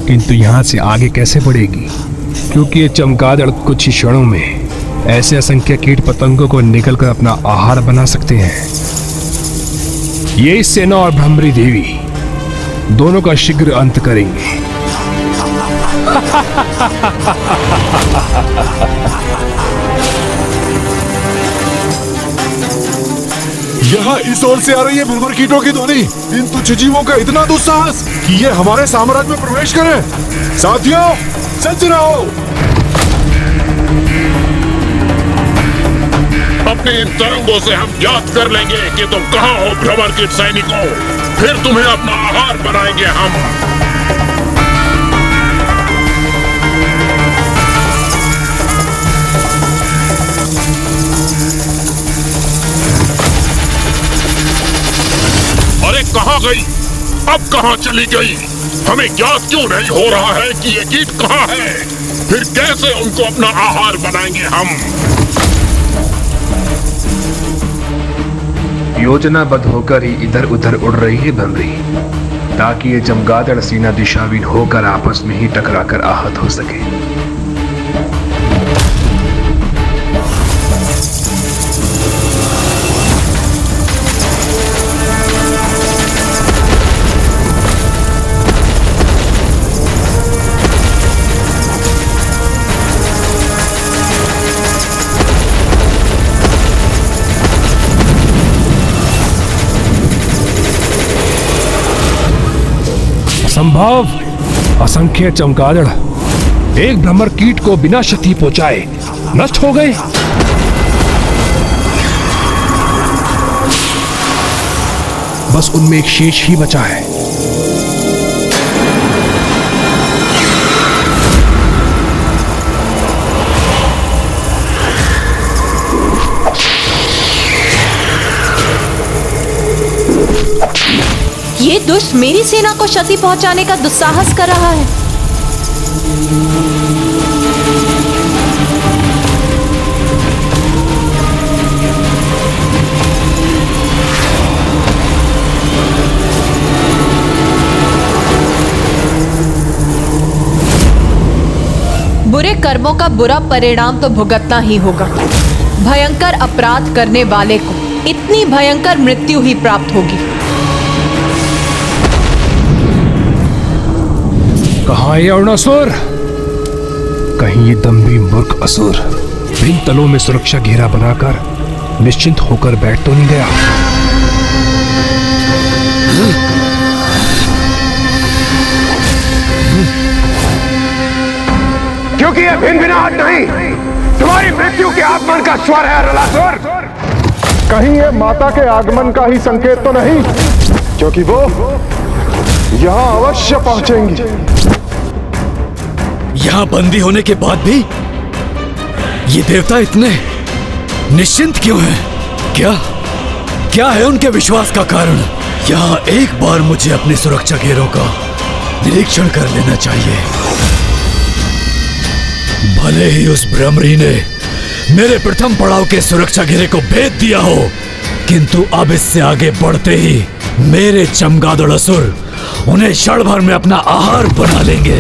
किंतु यहां से आगे कैसे बढ़ेगी? क्योंकि ये चमगादड़ कुछ ही क्षणों में ऐसे असंख्य कीट पतंगों को निकलकर अपना आहार बना सकते हैं। ये सेना और भ्रमरी देवी दोनों का शीघ्र अंत करेंगे। यहाँ इस ओर से आ रही है भ्रमर कीटों की ध्वनि। इन तुच्छ जीवों का इतना दुस्साहस कि ये हमारे साम्राज्य में प्रवेश करें। साथियों, सच रहो। अपने इन तरंगों से हम याद कर लेंगे कि तुम कहाँ हो भ्रमर कीट सैनिकों। फिर तुम्हें अपना आहार बनाएंगे हम। अरे कहाँ गई? अब कहाँ चली गई? हमें ज्ञात क्यों नहीं हो रहा है कि ये कीट कहाँ है? फिर कैसे उनको अपना आहार बनाएंगे हम? योजनाबद्ध होकर ही इधर उधर उड़ रही है भ्रमरी, ताकि ये चमगादड़ सेना दिशाहीन होकर आपस में ही टकराकर आहत हो सके। संभव असंख्य चमगादड़ एक भ्रमर कीट को बिना क्षति पहुंचाए नष्ट हो गए। बस उनमें एक शेष ही बचा है। ये दुष्ट मेरी सेना को क्षति पहुंचाने का दुस्साहस कर रहा है। बुरे कर्मों का बुरा परिणाम तो भुगतना ही होगा। भयंकर अपराध करने वाले को इतनी भयंकर मृत्यु ही प्राप्त होगी। कहाँ है अरुणासुर? कहीं ये दम्भी मूर्ख असुर इन तलों में सुरक्षा घेरा बनाकर निश्चिंत होकर बैठ तो नहीं गया? क्योंकि ये भिनभिनाहट नहीं, तुम्हारी मृत्यु के आगमन का स्वर है अरुणासुर। कहीं ये माता के आगमन का ही संकेत तो नहीं, क्योंकि वो यहाँ अवश्य पहुंचेंगी। यहाँ बंदी होने के बाद भी ये देवता इतने निश्चिंत क्यों हैं? क्या है उनके विश्वास का कारण? यहाँ एक बार मुझे अपने सुरक्षा घेरों का निरीक्षण कर लेना चाहिए। भले ही उस भ्रमरी ने मेरे प्रथम पड़ाव के सुरक्षा घेरे को भेद दिया हो, किंतु अब इससे आगे बढ़ते ही मेरे चमगादड़ असुर उन्हें क्षण भर में अपना आहार बना लेंगे।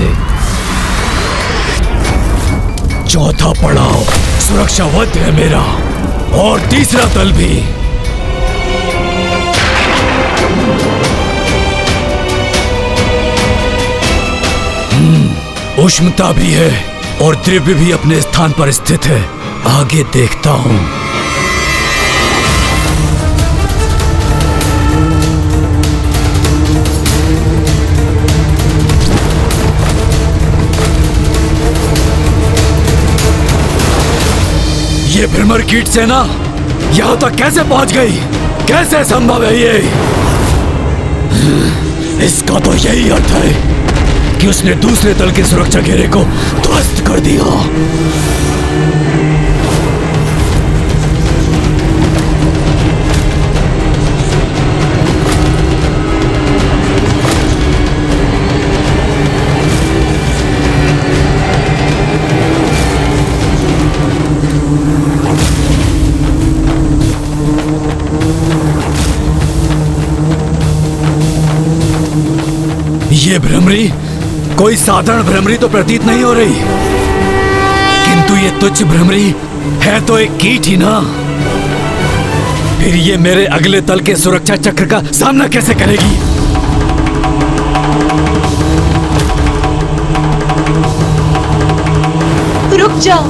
चौथा पड़ाव सुरक्षावद्ध है मेरा, और तीसरा तल भी। उष्णता भी है और द्रव्य भी अपने स्थान पर स्थित है। आगे देखता हूं। ये भ्रमर कीट सेना यहाँ तक कैसे पहुंच गई? कैसे संभव है ये? इसका तो यही अर्थ है कि उसने दूसरे दल के सुरक्षा घेरे को ध्वस्त कर दिया। ये भ्रमरी कोई साधारण भ्रमरी तो प्रतीत नहीं हो रही, किंतु ये तुच्छ भ्रमरी है तो एक कीट ही ना। फिर ये मेरे अगले दल के सुरक्षा चक्र का सामना कैसे करेगी? रुक जाओ।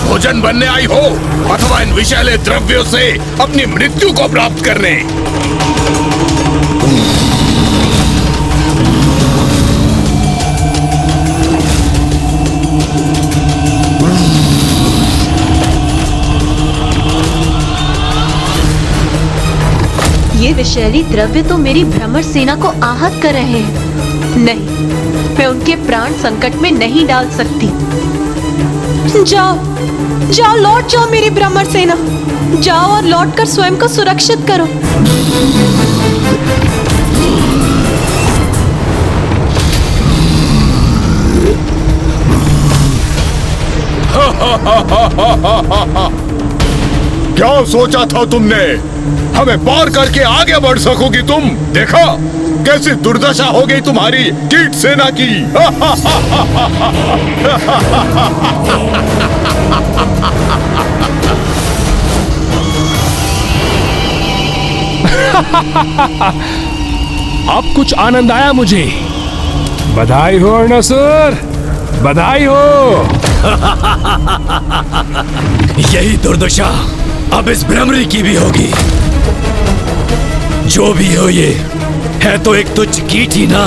भोजन बनने आई हो अथवा इन विषैले द्रव्यों से अपनी मृत्यु को प्राप्त करने। ये विषैली द्रव्य तो मेरी भ्रमर सेना को आहत कर रहे हैं। नहीं, मैं उनके प्राण संकट में नहीं डाल सकती। जाओ जाओ, लौट जाओ मेरी भ्रमर सेना। जाओ और लौटकर स्वयं को सुरक्षित करो। क्या सोचा था तुमने? हमें पार करके आगे बढ़ सकोगी तुम? देखा कैसी दुर्दशा हो गई तुम्हारी कीट सेना की। अब कुछ आनंद आया मुझे। बधाई हो अरुणासुर, बधाई हो। यही दुर्दशा अब इस भ्रमरी की भी होगी। जो भी हो ये है तो एक तुच्छ कीट ही ना,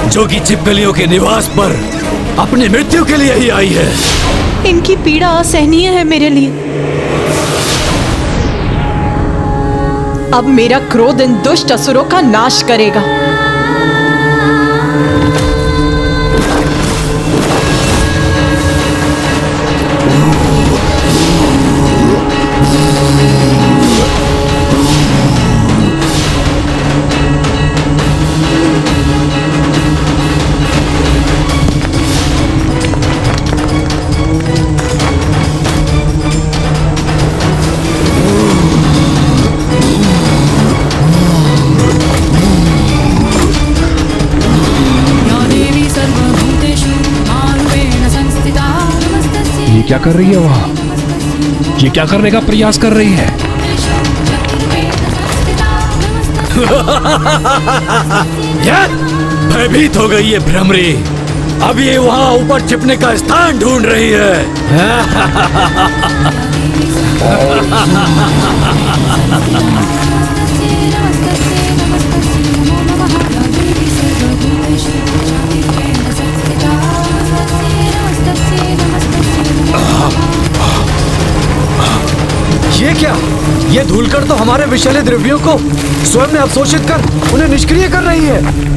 जो कि छिपकलियों के निवास पर अपनी मृत्यु के लिए ही आई है। इनकी पीड़ा असहनीय है मेरे लिए। अब मेरा क्रोध इन दुष्ट असुरों का नाश करेगा। क्या कर रही है वहां? ये क्या करने का प्रयास कर रही है? भयभीत हो गई ये भ्रमरी। अब ये वहां ऊपर छिपने का स्थान ढूंढ रही है। ये क्या? ये धूलकण तो हमारे विषैले द्रव्यों को स्वयं में अवशोषित कर उन्हें निष्क्रिय कर रही है।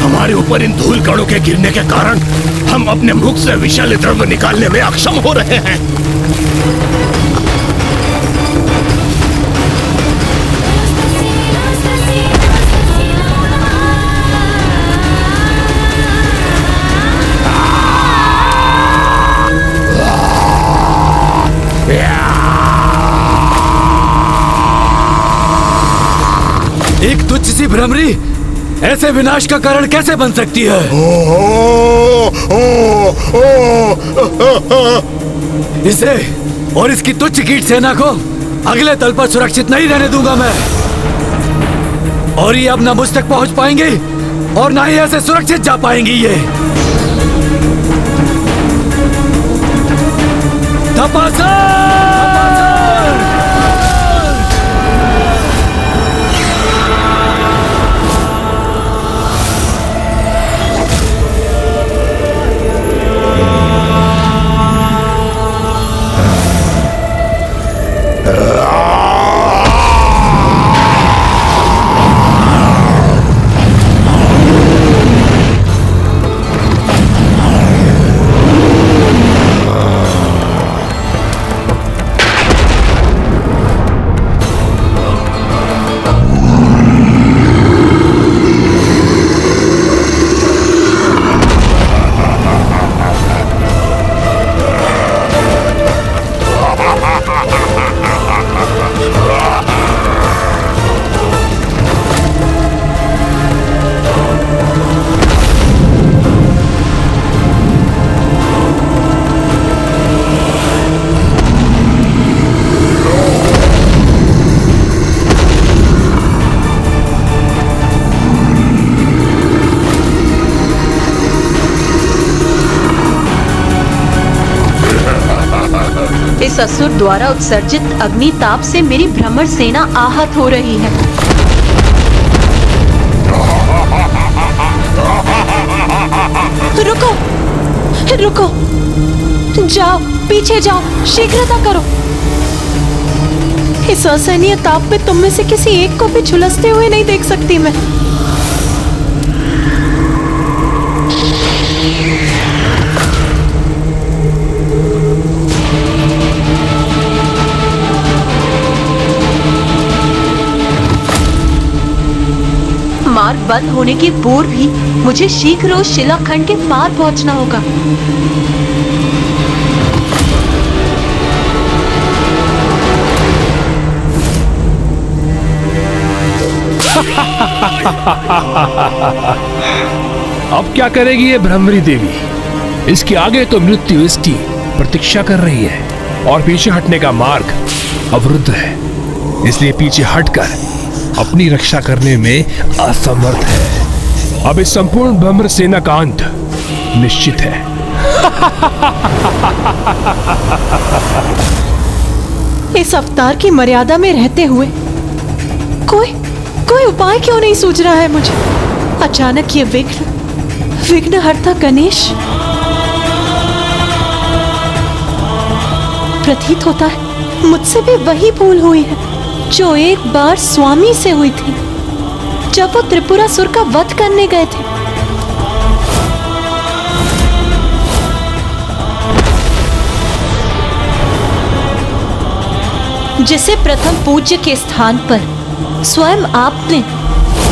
हमारे ऊपर इन धूल कणों के गिरने के कारण हम अपने मुख से विषैले द्रव्य निकालने में अक्षम हो रहे हैं। एक तुच्छ सी भ्रमरी ऐसे विनाश का कारण कैसे बन सकती है? इसे और इसकी तुच्छ कीट सेना को अगले तल पर सुरक्षित नहीं रहने दूंगा मैं। और ये अब ना मुझ तक पहुंच पाएंगे और ना ही ऐसे सुरक्षित जा पाएंगी ये। इस असुर द्वारा उत्सर्जित अग्नि ताप से मेरी भ्रमर सेना आहत हो रही है। रुको, रुको, जाओ, पीछे जाओ, शीघ्रता करो। इस असहनीय ताप में तुम में से किसी एक को भी झुलसते हुए नहीं देख सकती मैं। मार्ग बंद होने के पूर्व ही मुझे शीघ्र उस शिलाखंड के पार पहुंचना होगा। अब क्या करेगी ये भ्रमरी देवी? इसके आगे तो मृत्यु इसकी प्रतीक्षा कर रही है और पीछे हटने का मार्ग अवरुद्ध है, इसलिए पीछे हटकर अपनी रक्षा करने में असमर्थ है। अब इस संपूर्ण भ्रमर सेना का अंत निश्चित है। इस अवतार की मर्यादा में रहते हुए कोई उपाय क्यों नहीं सूझ रहा है मुझे? अचानक ये विघ्नहर्ता गणेश प्रतीत होता है मुझसे भी वही भूल हुई है जो एक बार स्वामी से हुई थी जब वो त्रिपुरासुर का वध करने गए थे। जिसे प्रथम पूज्य के स्थान पर स्वयं आपने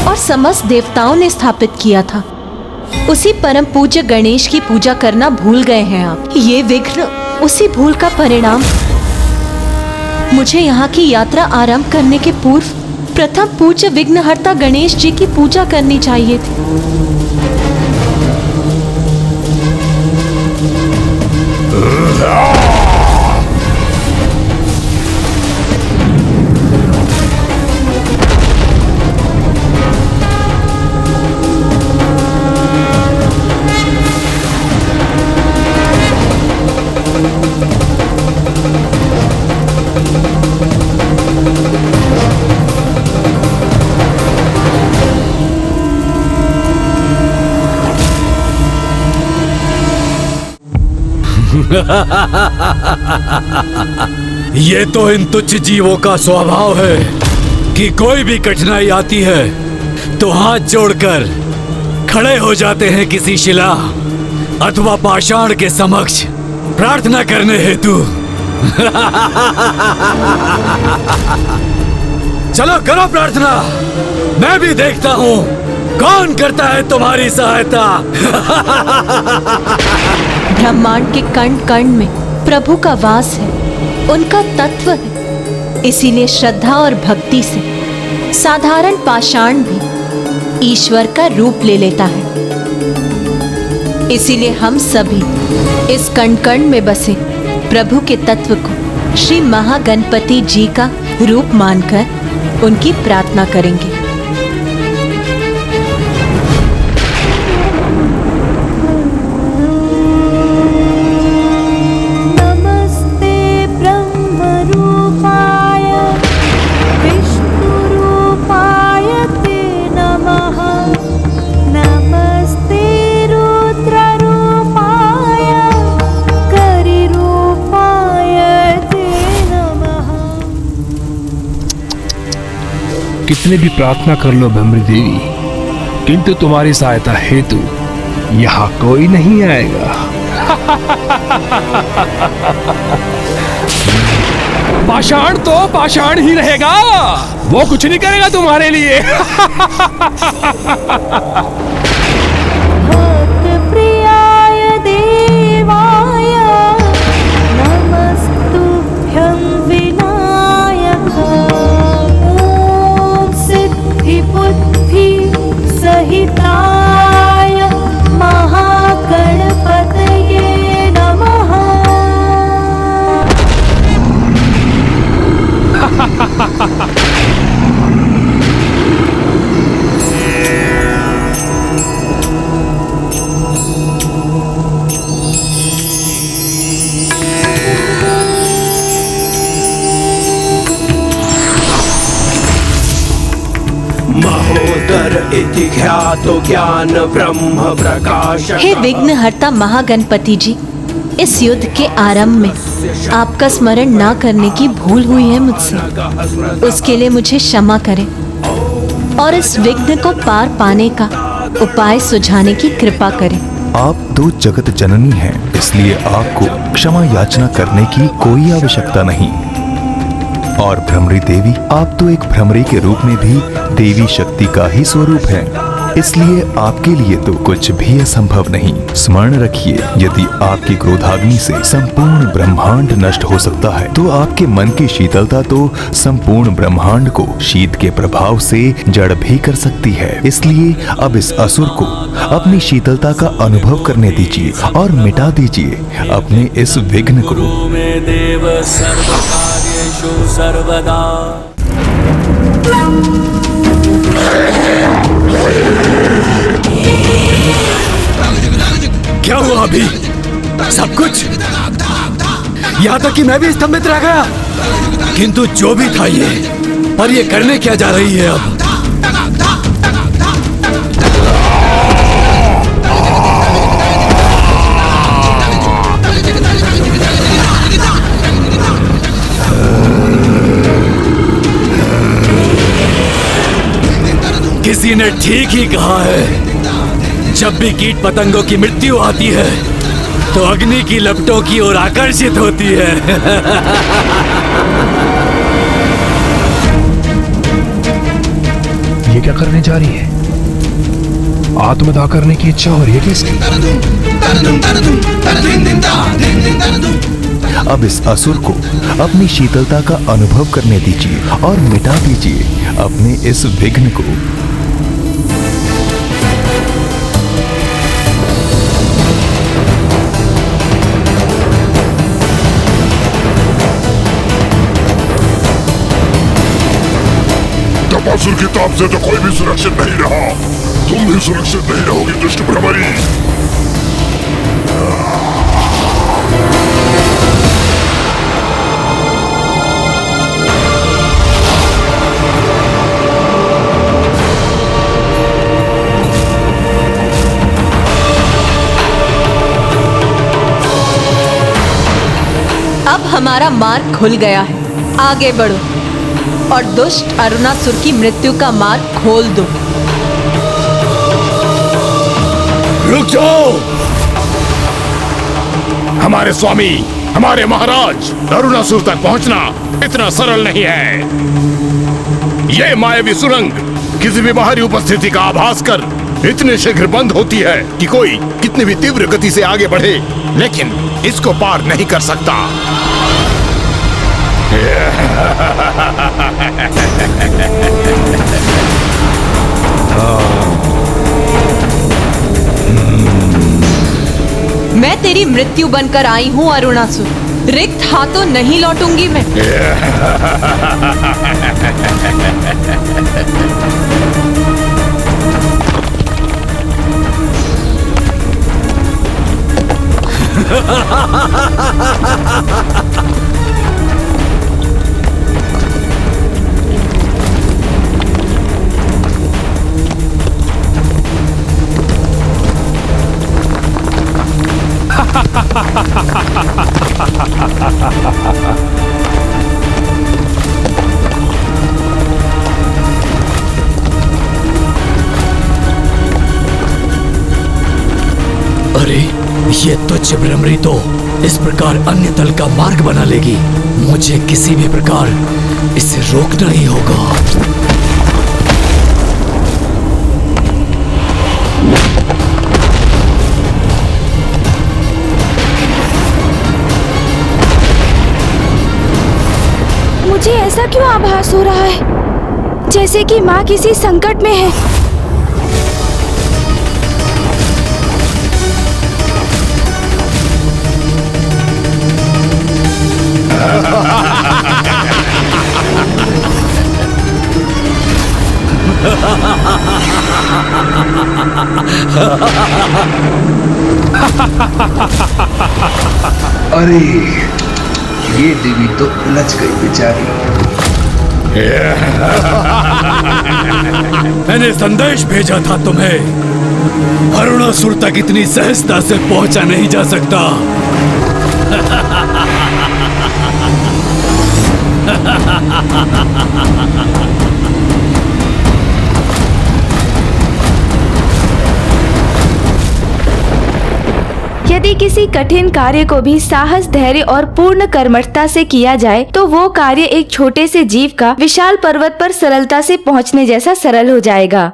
और समस्त देवताओं ने स्थापित किया था, उसी परम पूज्य गणेश की पूजा करना भूल गए हैं आप। ये विघ्न उसी भूल का परिणाम। मुझे यहाँ की यात्रा आरंभ करने के पूर्व प्रथम पूज्य विघ्नहर्ता गणेश जी की पूजा करनी चाहिए थी। ये तो इन तुच्छ जीवों का स्वभाव है कि कोई भी कठिनाई आती है तो हाथ जोड़कर खड़े हो जाते हैं किसी शिला अथवा पाषाण के समक्ष प्रार्थना करने हेतु। चलो करो प्रार्थना, मैं भी देखता हूँ कौन करता है तुम्हारी सहायता। ब्रह्मांड के कण कण में प्रभु का वास है। उनका तत्व है। इसीलिए श्रद्धा और भक्ति से साधारण पाषाण भी ईश्वर का रूप ले लेता है। इसीलिए हम सभी इस कण कण में बसे प्रभु के तत्व को श्री महागणपति जी का रूप मानकर उनकी प्रार्थना करेंगे। कितने भी प्रार्थना कर लो भ्रमरी देवी, किंतु तुम्हारी सहायता हेतु यहाँ कोई नहीं आएगा। पाषाण तो पाषाण ही रहेगा, वो कुछ नहीं करेगा तुम्हारे लिए। प्रियाय देवाय नमस्तुभ्यं विनायक बुद्धि सहिताय महागणपतये नमः। ज्ञान ब्रह्म प्रकाश। हे विघ्नहर्ता महागणपति जी, इस युद्ध के आरंभ में आपका स्मरण ना करने की भूल हुई है मुझसे। उसके लिए मुझे क्षमा करें और इस विघ्न को पार पाने का उपाय सुझाने की कृपा करें। आप तो जगत जननी हैं, इसलिए आपको क्षमा याचना करने की कोई आवश्यकता नहीं। और भ्रमरी देवी, आप तो एक भ्रमरी के रूप में भी देवी शक्ति का ही स्वरूप है, इसलिए आपके लिए तो कुछ भी असंभव नहीं। स्मरण रखिए, यदि आपकी क्रोधाग्नि से संपूर्ण ब्रह्मांड नष्ट हो सकता है, तो आपके मन की शीतलता तो संपूर्ण ब्रह्मांड को शीत के प्रभाव से जड़ भी कर सकती है। इसलिए अब इस असुर को अपनी शीतलता का अनुभव करने दीजिए और मिटा दीजिए अपने इस विघ्न को। देव सर्वकार्येषु सर्वदा। क्या हुआ अभी? सब कुछ? यहाँ तक कि मैं भी स्तंभित रह गया। किंतु जो भी था ये, पर ये करने क्या जा रही है अब? किसी ने ठीक ही कहा है, जब भी कीट पतंगों की मृत्यु आती है तो अग्नि की लपटों की ओर आकर्षित होती है। ये क्या करने जा रही है? आत्मदाह करने की इच्छा हो रही है किसकी? अब इस असुर को अपनी शीतलता का अनुभव करने दीजिए और मिटा दीजिए अपने इस विघ्न को। तपासुर की ताप से तो कोई भी सुरक्षित नहीं रहा। तुम भी सुरक्षित नहीं रहोगी दुष्ट भ्रमरी। अब हमारा मार्ग खुल गया है, आगे बढ़ो और दुष्ट अरुणासुर की मृत्यु का मार्ग खोल दो। रुक जाओ! हमारे स्वामी, हमारे महाराज, अरुणासुर तक पहुंचना इतना सरल नहीं है। यह मायावी सुरंग किसी भी बाहरी उपस्थिति का आभास कर इतने शीघ्र बंद होती है कि कोई कितनी भी तीव्र गति से आगे बढ़े, लेकिन इसको पार नहीं कर सकता। मैं तेरी मृत्यु बनकर आई हूँ अरुणासुर, रिक्त हाथों नहीं लौटूंगी मैं। अरे ये तुच्छ भ्रमरी तो इस प्रकार अन्य दल का मार्ग बना लेगी। मुझे किसी भी प्रकार इसे रोकना ही होगा। मुझे ऐसा क्यों आभास हो रहा है जैसे कि माँ किसी संकट में है। अरे ये देवी तो उलझ गई बेचारी। मैंने संदेश भेजा था तुम्हें। अरुणासुर तक इतनी सहजता से पहुंचा नहीं जा सकता। यदि किसी कठिन कार्य को भी साहस, धैर्य और पूर्ण कर्मठता से किया जाए तो वो कार्य एक छोटे से जीव का विशाल पर्वत पर सरलता से पहुंचने जैसा सरल हो जाएगा।